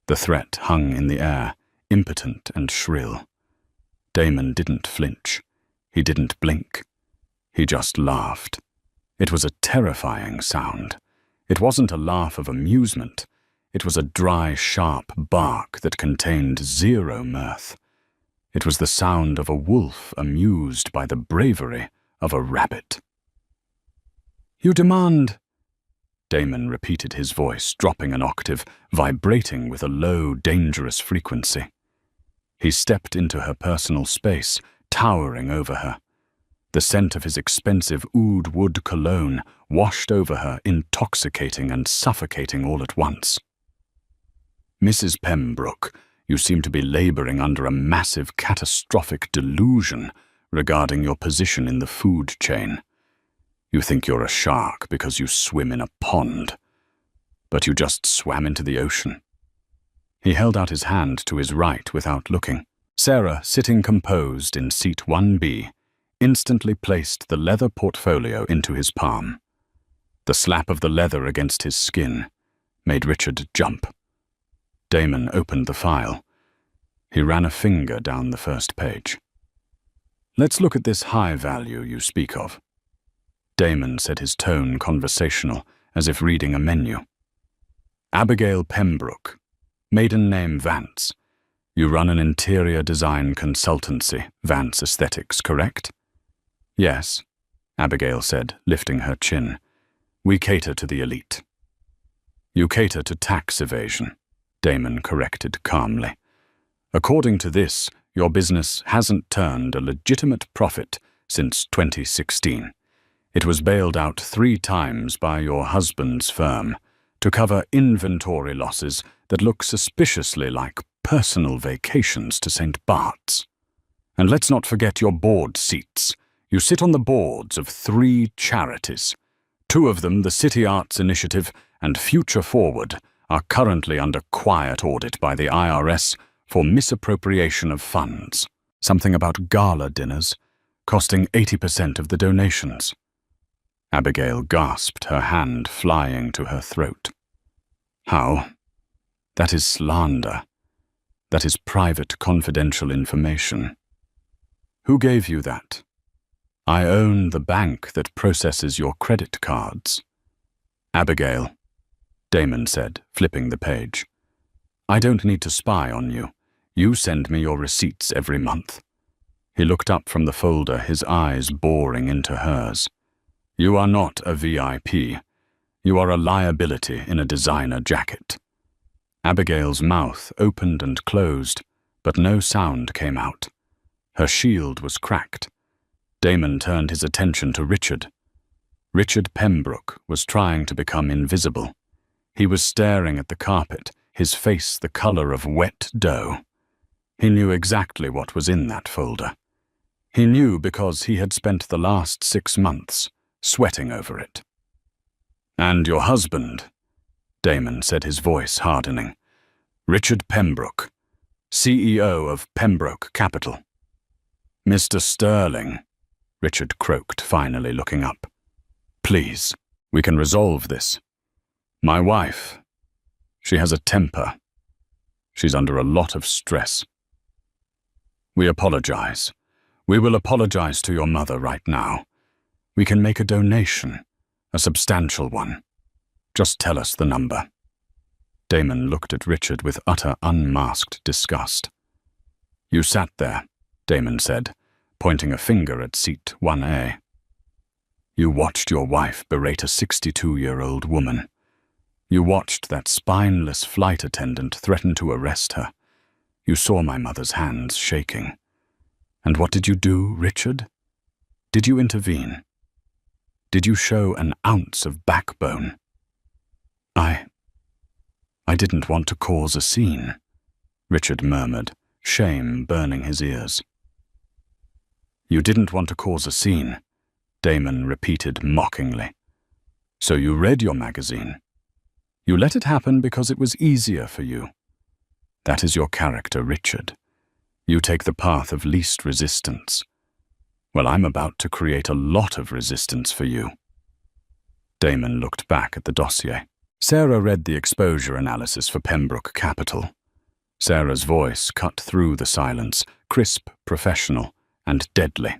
The threat hung in the air, impotent and shrill. Damon didn't flinch. He didn't blink. He just laughed. It was a terrifying sound. It wasn't a laugh of amusement. It was a dry, sharp bark that contained zero mirth. It was the sound of a wolf amused by the bravery of a rabbit. You demand... Damon repeated his voice, dropping an octave, vibrating with a low, dangerous frequency. He stepped into her personal space, towering over her. The scent of his expensive oud wood cologne washed over her, intoxicating and suffocating all at once. "Mrs. Pembroke, you seem to be laboring under a massive, catastrophic delusion regarding your position in the food chain. You think you're a shark because you swim in a pond, but you just swam into the ocean." He held out his hand to his right without looking. Sarah, sitting composed in seat 1B, instantly placed the leather portfolio into his palm. The slap of the leather against his skin made Richard jump. Damon opened the file. He ran a finger down the first page. "Let's look at this high value you speak of." Damon said, his tone conversational, as if reading a menu. "Abigail Pembroke, maiden name Vance. You run an interior design consultancy, Vance Aesthetics, correct?" "Yes," Abigail said, lifting her chin. "We cater to the elite." "You cater to tax evasion," Damon corrected calmly. "According to this, your business hasn't turned a legitimate profit since 2016. It was bailed out 3 times by your husband's firm to cover inventory losses that look suspiciously like personal vacations to St. Bart's. And let's not forget your board seats. You sit on the boards of 3 charities. 2 of them, the City Arts Initiative and Future Forward, are currently under quiet audit by the IRS for misappropriation of funds. Something about gala dinners, costing 80% of the donations." Abigail gasped, her hand flying to her throat. "How? That is slander. That is private, confidential information." "Who gave you that?" "I own the bank that processes your credit cards." "Abigail," Damon said, flipping the page, "I don't need to spy on you. You send me your receipts every month." He looked up from the folder, his eyes boring into hers. "You are not a VIP. You are a liability in a designer jacket." Abigail's mouth opened and closed, but no sound came out. Her shield was cracked. Damon turned his attention to Richard. Richard Pembroke was trying to become invisible. He was staring at the carpet, his face the color of wet dough. He knew exactly what was in that folder. He knew because he had spent the last 6 months sweating over it. "And your husband," Damon said, his voice hardening. "Richard Pembroke, CEO of Pembroke Capital." "Mr. Sterling," Richard croaked, finally looking up. "Please, we can resolve this. My wife, she has a temper. She's under a lot of stress. We apologize. We will apologize to your mother right now. We can make a donation, a substantial one. Just tell us the number." Damon looked at Richard with utter unmasked disgust. "You sat there," Damon said, pointing a finger at seat 1A. "You watched your wife berate a 62-year-old woman. You watched that spineless flight attendant threaten to arrest her. You saw my mother's hands shaking. And what did you do, Richard? Did you intervene? Did you show an ounce of backbone?" I didn't want to cause a scene," Richard murmured, shame burning his ears. "You didn't want to cause a scene," Damon repeated mockingly. "So you read your magazine. You let it happen because it was easier for you. That is your character, Richard. You take the path of least resistance. Well, I'm about to create a lot of resistance for you." Damon looked back at the dossier. Sarah read the exposure analysis for Pembroke Capital. Sarah's voice cut through the silence, crisp, professional, and deadly.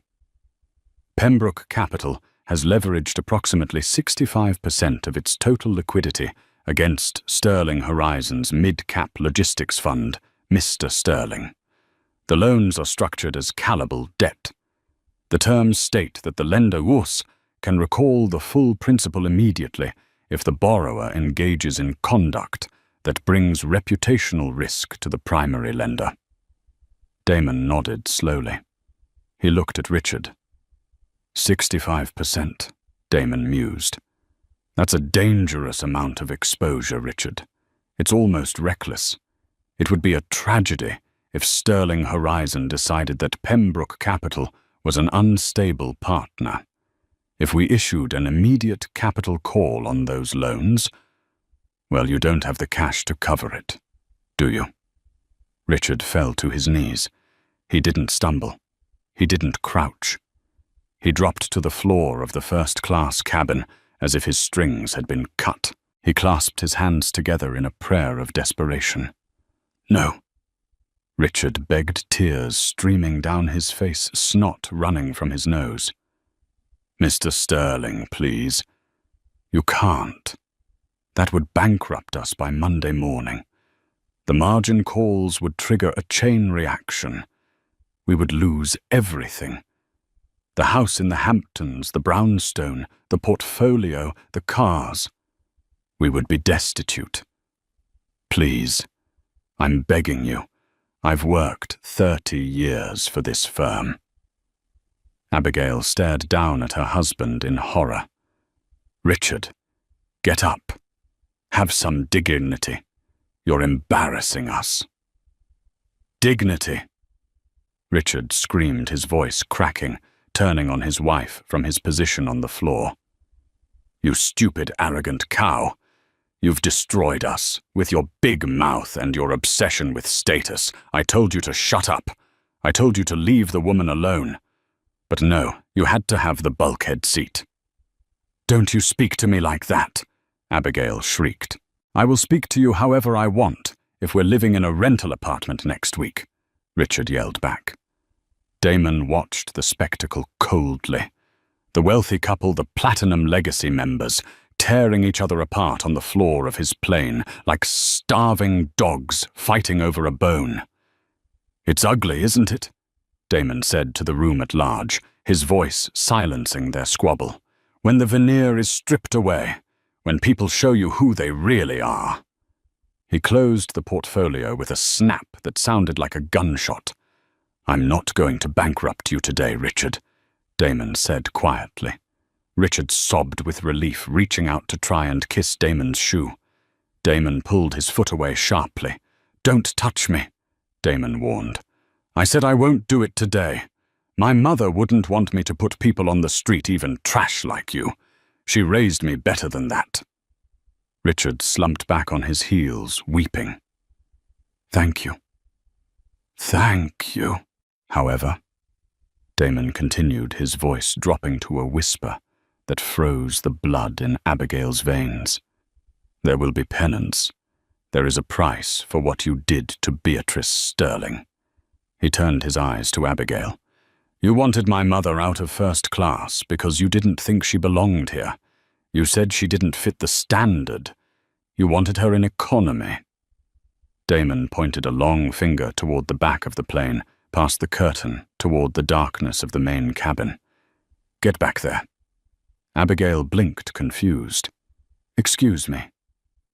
Pembroke Capital has leveraged approximately 65% of its total liquidity against Sterling Horizon's mid-cap logistics fund, Mr. Sterling. The loans are structured as callable debt. The terms state that the lender, WUS, can recall the full principal immediately if the borrower engages in conduct that brings reputational risk to the primary lender. Damon nodded slowly. He looked at Richard. 65%, Damon mused. That's a dangerous amount of exposure, Richard. It's almost reckless. It would be a tragedy if Sterling Horizon decided that Pembroke Capital was an unstable partner. If we issued an immediate capital call on those loans, well, you don't have the cash to cover it, do you? Richard fell to his knees. He didn't stumble. He didn't crouch. He dropped to the floor of the first-class cabin as if his strings had been cut. He clasped his hands together in a prayer of desperation. No. Richard begged, tears streaming down his face, snot running from his nose. Mr. Sterling, please. You can't. That would bankrupt us by Monday morning. The margin calls would trigger a chain reaction. We would lose everything. The house in the Hamptons, the brownstone, the portfolio, the cars. We would be destitute. Please, I'm begging you. I've worked 30 years for this firm. Abigail stared down at her husband in horror. Richard, get up. Have some dignity. You're embarrassing us. Dignity! Richard screamed, his voice cracking, turning on his wife from his position on the floor. You stupid, arrogant cow. You've destroyed us. With your big mouth and your obsession with status, I told you to shut up. I told you to leave the woman alone. But no, you had to have the bulkhead seat. Don't you speak to me like that, Abigail shrieked. I will speak to you however I want, if we're living in a rental apartment next week, Richard yelled back. Damon watched the spectacle coldly. The wealthy couple, the Platinum Legacy members, tearing each other apart on the floor of his plane like starving dogs fighting over a bone. It's ugly, isn't it? Damon said to the room at large, his voice silencing their squabble. When the veneer is stripped away, when people show you who they really are. He closed the portfolio with a snap that sounded like a gunshot. I'm not going to bankrupt you today, Richard, Damon said quietly. Richard sobbed with relief, reaching out to try and kiss Damon's shoe. Damon pulled his foot away sharply. Don't touch me, Damon warned. I said I won't do it today. My mother wouldn't want me to put people on the street, even trash like you. She raised me better than that. Richard slumped back on his heels, weeping. Thank you. Thank you. However, Damon continued, his voice dropping to a whisper that froze the blood in Abigail's veins. There will be penance. There is a price for what you did to Beatrice Sterling. He turned his eyes to Abigail. You wanted my mother out of first class because you didn't think she belonged here. You said she didn't fit the standard. You wanted her in economy. Damon pointed a long finger toward the back of the plane, past the curtain, toward the darkness of the main cabin. Get back there. Abigail blinked, confused. Excuse me.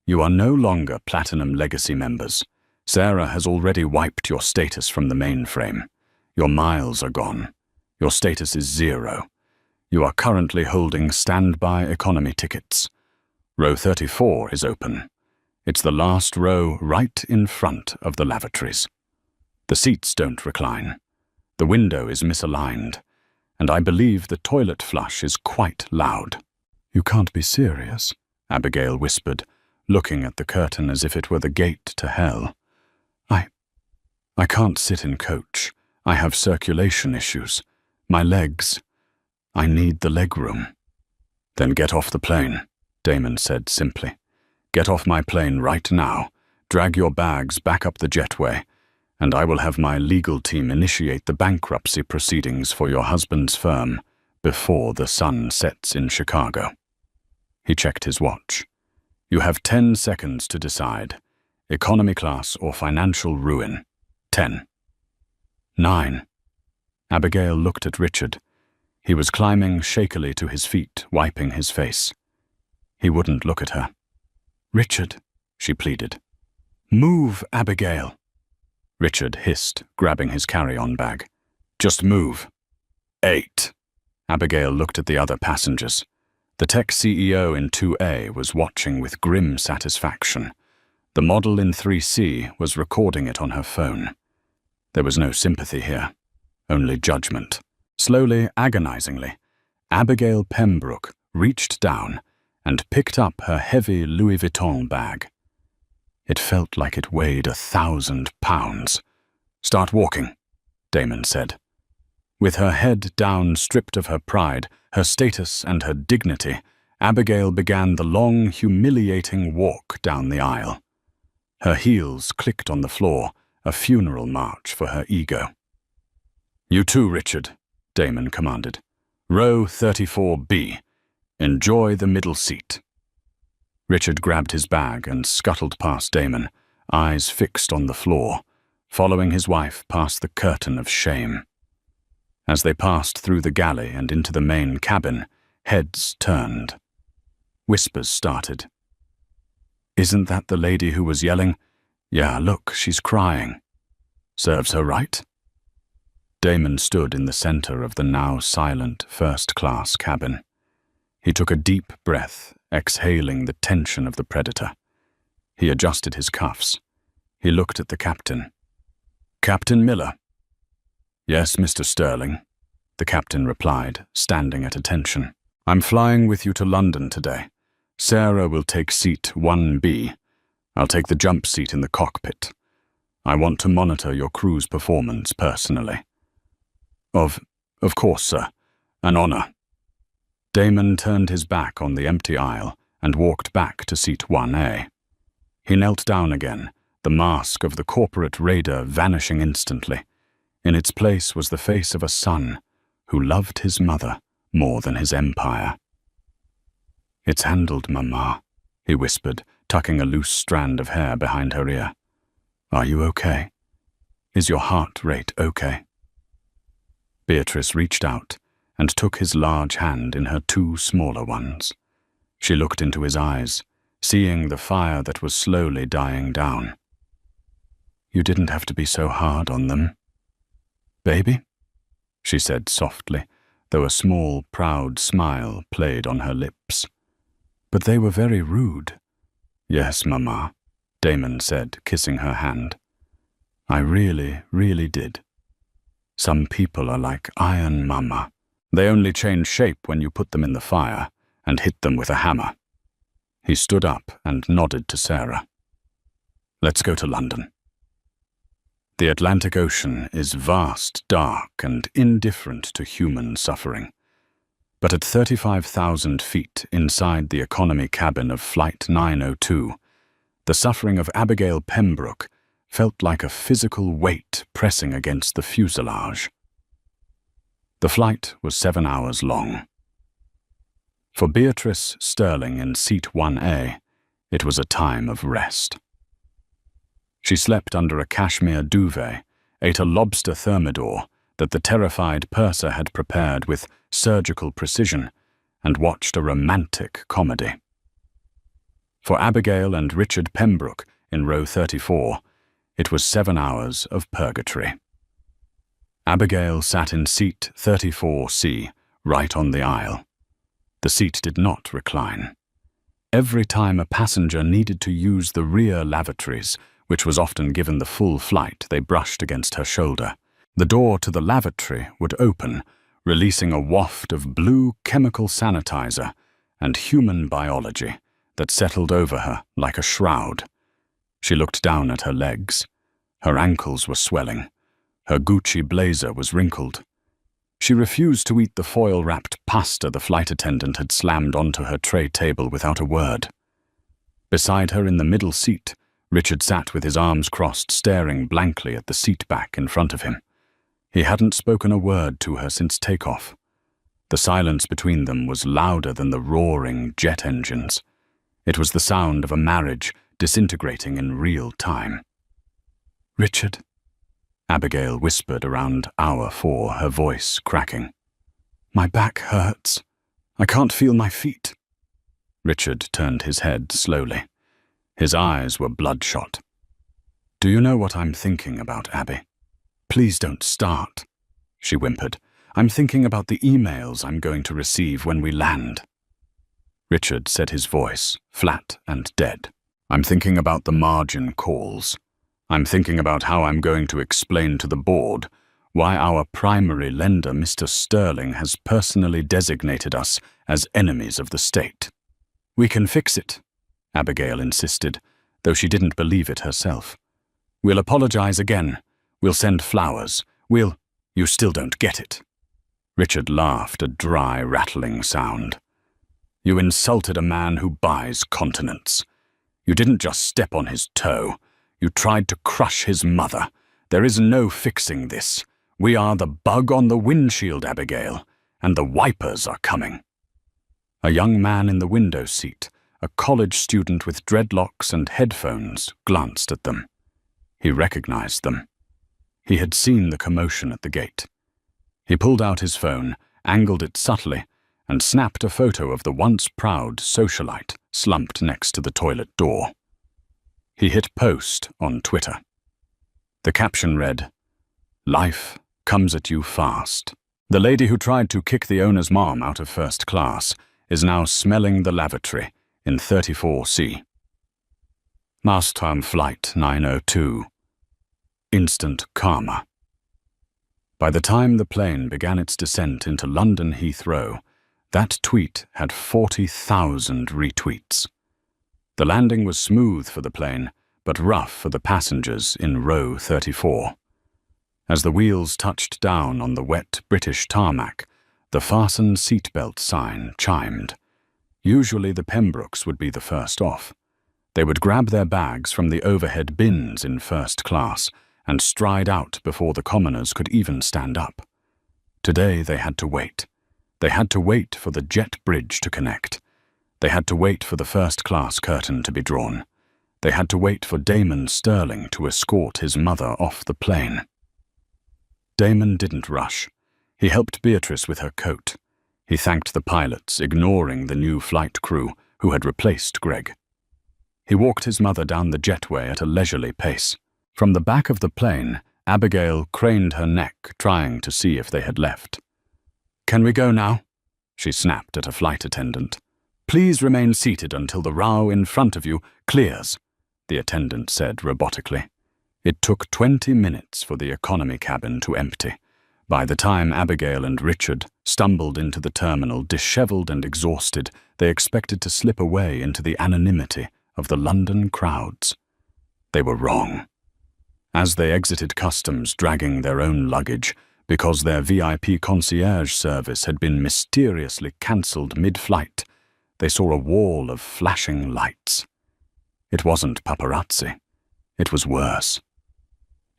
You are no longer Platinum Legacy members. Sarah has already wiped your status from the mainframe. Your miles are gone. Your status is 0. You are currently holding standby economy tickets. Row 34 is open. It's the last row right in front of the lavatories. The seats don't recline. The window is misaligned, and I believe the toilet flush is quite loud. You can't be serious, Abigail whispered, looking at the curtain as if it were the gate to hell. I can't sit in coach. I have circulation issues. My legs. I need the legroom. Then get off the plane, Damon said simply. Get off my plane right now. Drag your bags back up the jetway, and I will have my legal team initiate the bankruptcy proceedings for your husband's firm before the sun sets in Chicago. He checked his watch. You have 10 seconds to decide. Economy class or financial ruin. 10. 9. Abigail looked at Richard. He was climbing shakily to his feet, wiping his face. He wouldn't look at her. "Richard," she pleaded. "Move, Abigail." Richard hissed, grabbing his carry-on bag. "Just move." 8. Abigail looked at the other passengers. The tech CEO in 2A was watching with grim satisfaction. The model in 3C was recording it on her phone. There was no sympathy here, only judgment. Slowly, agonizingly, Abigail Pembroke reached down and picked up her heavy Louis Vuitton bag. It felt like it weighed 1,000 pounds. "Start walking," Damon said. With her head down, stripped of her pride, her status and her dignity, Abigail began the long, humiliating walk down the aisle. Her heels clicked on the floor, a funeral march for her ego. "You too, Richard," Damon commanded. "Row 34B. Enjoy the middle seat." Richard grabbed his bag and scuttled past Damon, eyes fixed on the floor, following his wife past the curtain of shame. As they passed through the galley and into the main cabin, heads turned. Whispers started. "Isn't that the lady who was yelling? Yeah, look, she's crying. Serves her right?" Damon stood in the center of the now silent first-class cabin. He took a deep breath, exhaling the tension of the predator. He adjusted his cuffs. He looked at the captain. "Captain Miller." "Yes, Mr. Sterling," the captain replied, standing at attention. "I'm flying with you to London today. Sarah will take seat 1B. I'll take the jump seat in the cockpit. I want to monitor your crew's performance personally." Of course, sir. An honor." Damon turned his back on the empty aisle and walked back to seat 1A. He knelt down again, the mask of the corporate raider vanishing instantly. In its place was the face of a son who loved his mother more than his empire. "It's handled, Mama," he whispered, tucking a loose strand of hair behind her ear. "Are you okay? Is your heart rate okay?" Beatrice reached out and took his large hand in her two smaller ones. She looked into his eyes, seeing the fire that was slowly dying down. "You didn't have to be so hard on them. Baby?" she said softly, though a small, proud smile played on her lips. "But they were very rude." "Yes, Mama," Damon said, kissing her hand. "I really, really did. Some people are like iron, Mama. They only change shape when you put them in the fire and hit them with a hammer." He stood up and nodded to Sarah. "Let's go to London." The Atlantic Ocean is vast, dark, and indifferent to human suffering. But at 35,000 feet inside the economy cabin of Flight 902, the suffering of Abigail Pembroke felt like a physical weight pressing against the fuselage. The flight was 7 hours long. For Beatrice Sterling in seat 1A, it was a time of rest. She slept under a cashmere duvet, ate a lobster thermidor that the terrified purser had prepared with surgical precision, and watched a romantic comedy. For Abigail and Richard Pembroke in row 34, it was 7 hours of purgatory. Abigail sat in seat 34C, right on the aisle. The seat did not recline. Every time a passenger needed to use the rear lavatories, which was often given the full flight, they brushed against her shoulder. The door to the lavatory would open, releasing a waft of blue chemical sanitizer and human biology that settled over her like a shroud. She looked down at her legs. Her ankles were swelling. Her Gucci blazer was wrinkled. She refused to eat the foil-wrapped pasta the flight attendant had slammed onto her tray table without a word. Beside her in the middle seat, Richard sat with his arms crossed, staring blankly at the seat back in front of him. He hadn't spoken a word to her since takeoff. The silence between them was louder than the roaring jet engines. It was the sound of a marriage disintegrating in real time. "Richard," Abigail whispered around hour 4, her voice cracking. "My back hurts. I can't feel my feet." Richard turned his head slowly. His eyes were bloodshot. "Do you know what I'm thinking about, Abby? Please don't start," she whimpered. "I'm thinking about the emails I'm going to receive when we land." Richard said, his voice flat and dead. "I'm thinking about the margin calls. I'm thinking about how I'm going to explain to the board why our primary lender, Mr. Sterling, has personally designated us as enemies of the state." "We can fix it," Abigail insisted, though she didn't believe it herself. "We'll apologize again. We'll send flowers. You still don't get it." Richard laughed, a dry, rattling sound. "You insulted a man who buys continents. You didn't just step on his toe. You tried to crush his mother. There is no fixing this. We are the bug on the windshield, Abigail, and the wipers are coming." A young man in the window seat, a college student with dreadlocks and headphones, glanced at them. He recognized them. He had seen the commotion at the gate. He pulled out his phone, angled it subtly, and snapped a photo of the once proud socialite slumped next to the toilet door. He hit post on Twitter. The caption read, "Life comes at you fast. The lady who tried to kick the owner's mom out of first class is now smelling the lavatory in 34C. Last time flight 902. Instant karma." By the time the plane began its descent into London Heathrow, that tweet had 40,000 retweets. The landing was smooth for the plane, but rough for the passengers in row 34. As the wheels touched down on the wet British tarmac, the fasten seatbelt sign chimed. Usually the Pembrokes would be the first off. They would grab their bags from the overhead bins in first class and stride out before the commoners could even stand up. Today they had to wait. They had to wait for the jet bridge to connect. They had to wait for the first-class curtain to be drawn. They had to wait for Damon Sterling to escort his mother off the plane. Damon didn't rush. He helped Beatrice with her coat. He thanked the pilots, ignoring the new flight crew who had replaced Greg. He walked his mother down the jetway at a leisurely pace. From the back of the plane, Abigail craned her neck, trying to see if they had left. "Can we go now?" she snapped at a flight attendant. "Please remain seated until the row in front of you clears," the attendant said robotically. It took 20 minutes for the economy cabin to empty. By the time Abigail and Richard stumbled into the terminal, disheveled and exhausted, they expected to slip away into the anonymity of the London crowds. They were wrong. As they exited customs dragging their own luggage, because their VIP concierge service had been mysteriously cancelled mid-flight, they saw a wall of flashing lights. It wasn't paparazzi. It was worse.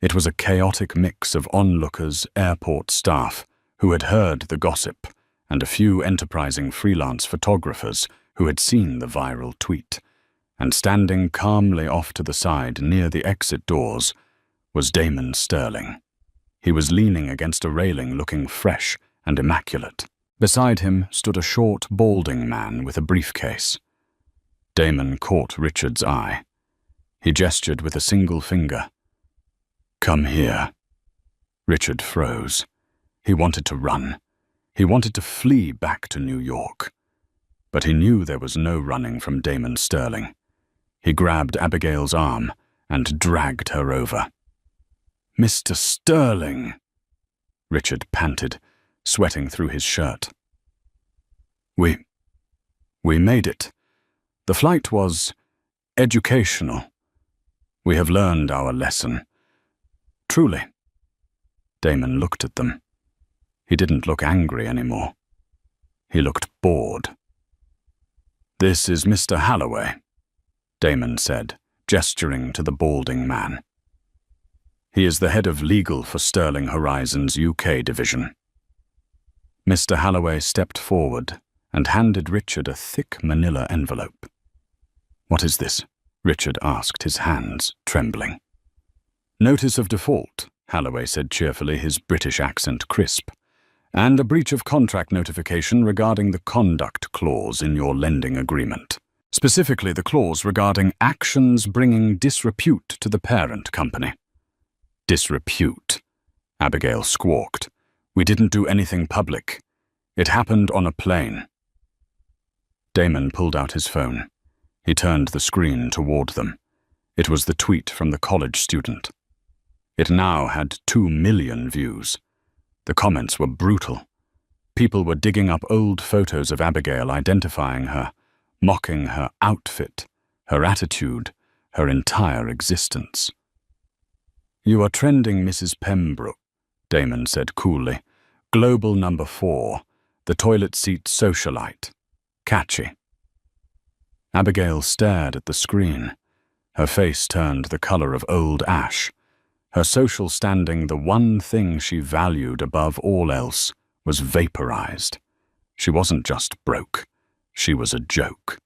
It was a chaotic mix of onlookers, airport staff who had heard the gossip, and a few enterprising freelance photographers who had seen the viral tweet. And standing calmly off to the side near the exit doors was Damon Sterling. He was leaning against a railing looking fresh and immaculate. Beside him stood a short, balding man with a briefcase. Damon caught Richard's eye. He gestured with a single finger. "Come here." Richard froze. He wanted to run. He wanted to flee back to New York. But he knew there was no running from Damon Sterling. He grabbed Abigail's arm and dragged her over. "Mr. Sterling!" Richard panted, sweating through his shirt. We made it. The flight was educational. We have learned our lesson. Truly." Damon looked at them. He didn't look angry anymore. He looked bored. "This is Mr. Holloway," Damon said, gesturing to the balding man. "He is the head of legal for Sterling Horizon's UK division." Mr. Holloway stepped forward and handed Richard a thick manila envelope. "What is this?" Richard asked, his hands trembling. "Notice of default," Holloway said cheerfully, his British accent crisp. and a breach of contract notification regarding the conduct clause in your lending agreement. Specifically, the clause regarding actions bringing disrepute to the parent company. Disrepute, Abigail squawked. We didn't do anything public. It happened on a plane. Damon pulled out his phone. He turned the screen toward them. It was the tweet from the college student. It now had 2 million views. The comments were brutal. People were digging up old photos of Abigail, identifying her, mocking her outfit, her attitude, her entire existence. You are trending, Mrs. Pembroke, Damon said coolly. Global number 4, the toilet seat socialite. Catchy. Abigail stared at the screen. Her face turned the color of old ash. Her social standing, the one thing she valued above all else, was vaporized. She wasn't just broke. She was a joke.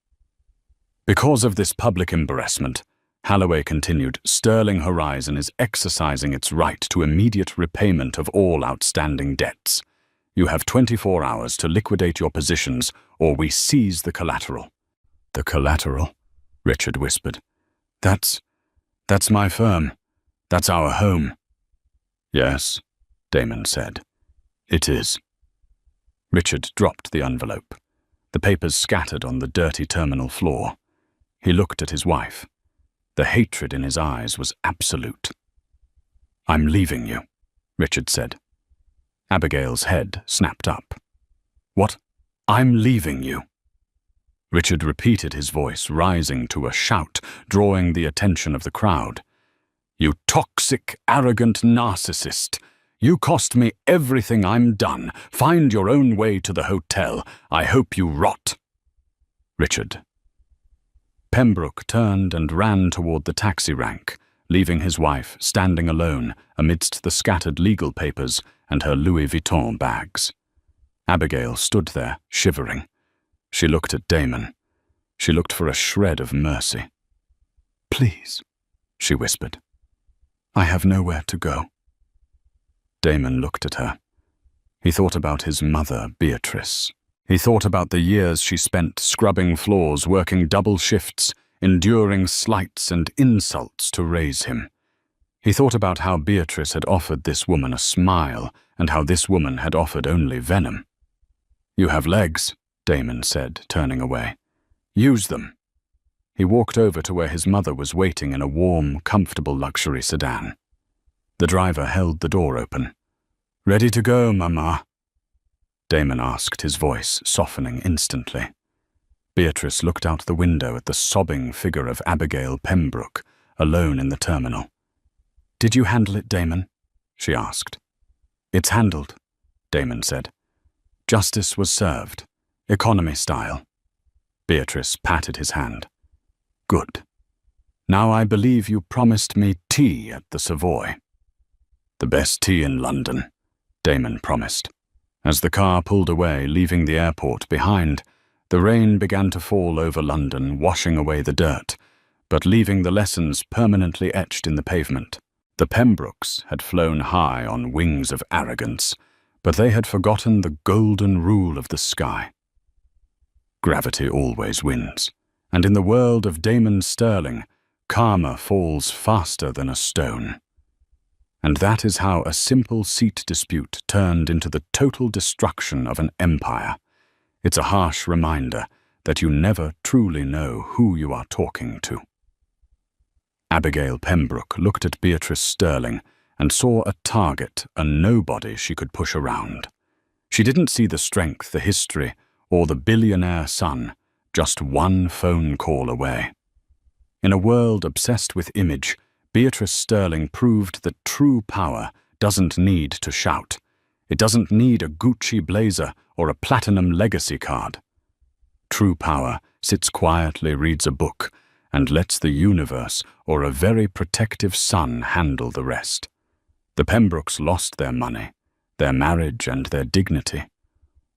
Because of this public embarrassment, Holloway continued, Sterling Horizon is exercising its right to immediate repayment of all outstanding debts. You have 24 hours to liquidate your positions, or we seize the collateral. The collateral? Richard whispered. That's my firm. That's our home. Yes, Damon said. It is. Richard dropped the envelope. The papers scattered on the dirty terminal floor. He looked at his wife. The hatred in his eyes was absolute. I'm leaving you, Richard said. Abigail's head snapped up. What? I'm leaving you. Richard repeated his voice, rising to a shout, drawing the attention of the crowd. You toxic, arrogant narcissist. You cost me everything. I'm done. Find your own way to the hotel. I hope you rot. Richard. Pembroke turned and ran toward the taxi rank, leaving his wife standing alone amidst the scattered legal papers and her Louis Vuitton bags. Abigail stood there, shivering. She looked at Damon. She looked for a shred of mercy. Please, she whispered. I have nowhere to go. Damon looked at her. He thought about his mother, Beatrice. He thought about the years she spent scrubbing floors, working double shifts, enduring slights and insults to raise him. He thought about how Beatrice had offered this woman a smile, and how this woman had offered only venom. You have legs, Damon said, turning away. Use them. He walked over to where his mother was waiting in a warm, comfortable luxury sedan. The driver held the door open. Ready to go, Mama? Damon asked, his voice softening instantly. Beatrice looked out the window at the sobbing figure of Abigail Pembroke, alone in the terminal. Did you handle it, Damon? She asked. It's handled, Damon said. Justice was served, economy style. Beatrice patted his hand. Good. Now I believe you promised me tea at the Savoy. The best tea in London, Damon promised. As the car pulled away, leaving the airport behind, the rain began to fall over London, washing away the dirt, but leaving the lessons permanently etched in the pavement. The Pembrokes had flown high on wings of arrogance, but they had forgotten the golden rule of the sky. Gravity always wins, and in the world of Damon Sterling, karma falls faster than a stone. And that is how a simple seat dispute turned into the total destruction of an empire. It's a harsh reminder that you never truly know who you are talking to. Abigail Pembroke looked at Beatrice Sterling and saw a target, a nobody she could push around. She didn't see the strength, the history, or the billionaire son, just one phone call away. In a world obsessed with image, Beatrice Sterling proved that true power doesn't need to shout. It doesn't need a Gucci blazer or a platinum legacy card. True power sits quietly, reads a book, and lets the universe or a very protective son handle the rest. The Pembrokes lost their money, their marriage and their dignity,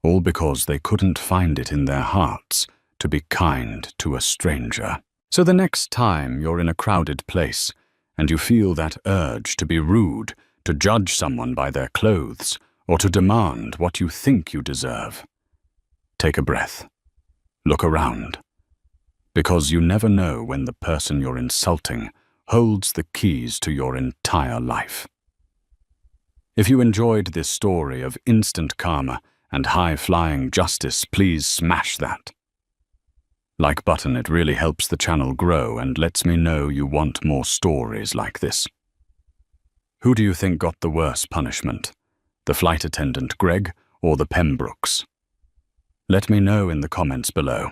all because they couldn't find it in their hearts to be kind to a stranger. So the next time you're in a crowded place and you feel that urge to be rude, to judge someone by their clothes, or to demand what you think you deserve. Take a breath. Look around. Because you never know when the person you're insulting holds the keys to your entire life. If you enjoyed this story of instant karma and high-flying justice, please smash that like button. It really helps the channel grow and lets me know you want more stories like this. Who do you think got the worst punishment? The flight attendant Greg or the Pembrokes? Let me know in the comments below.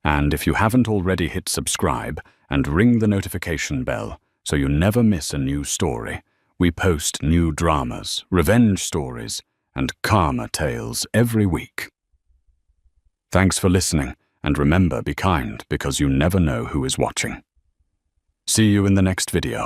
And if you haven't already, hit subscribe and ring the notification bell so you never miss a new story. We post new dramas, revenge stories, and karma tales every week. Thanks for listening, and remember, be kind because you never know who is watching. See you in the next video.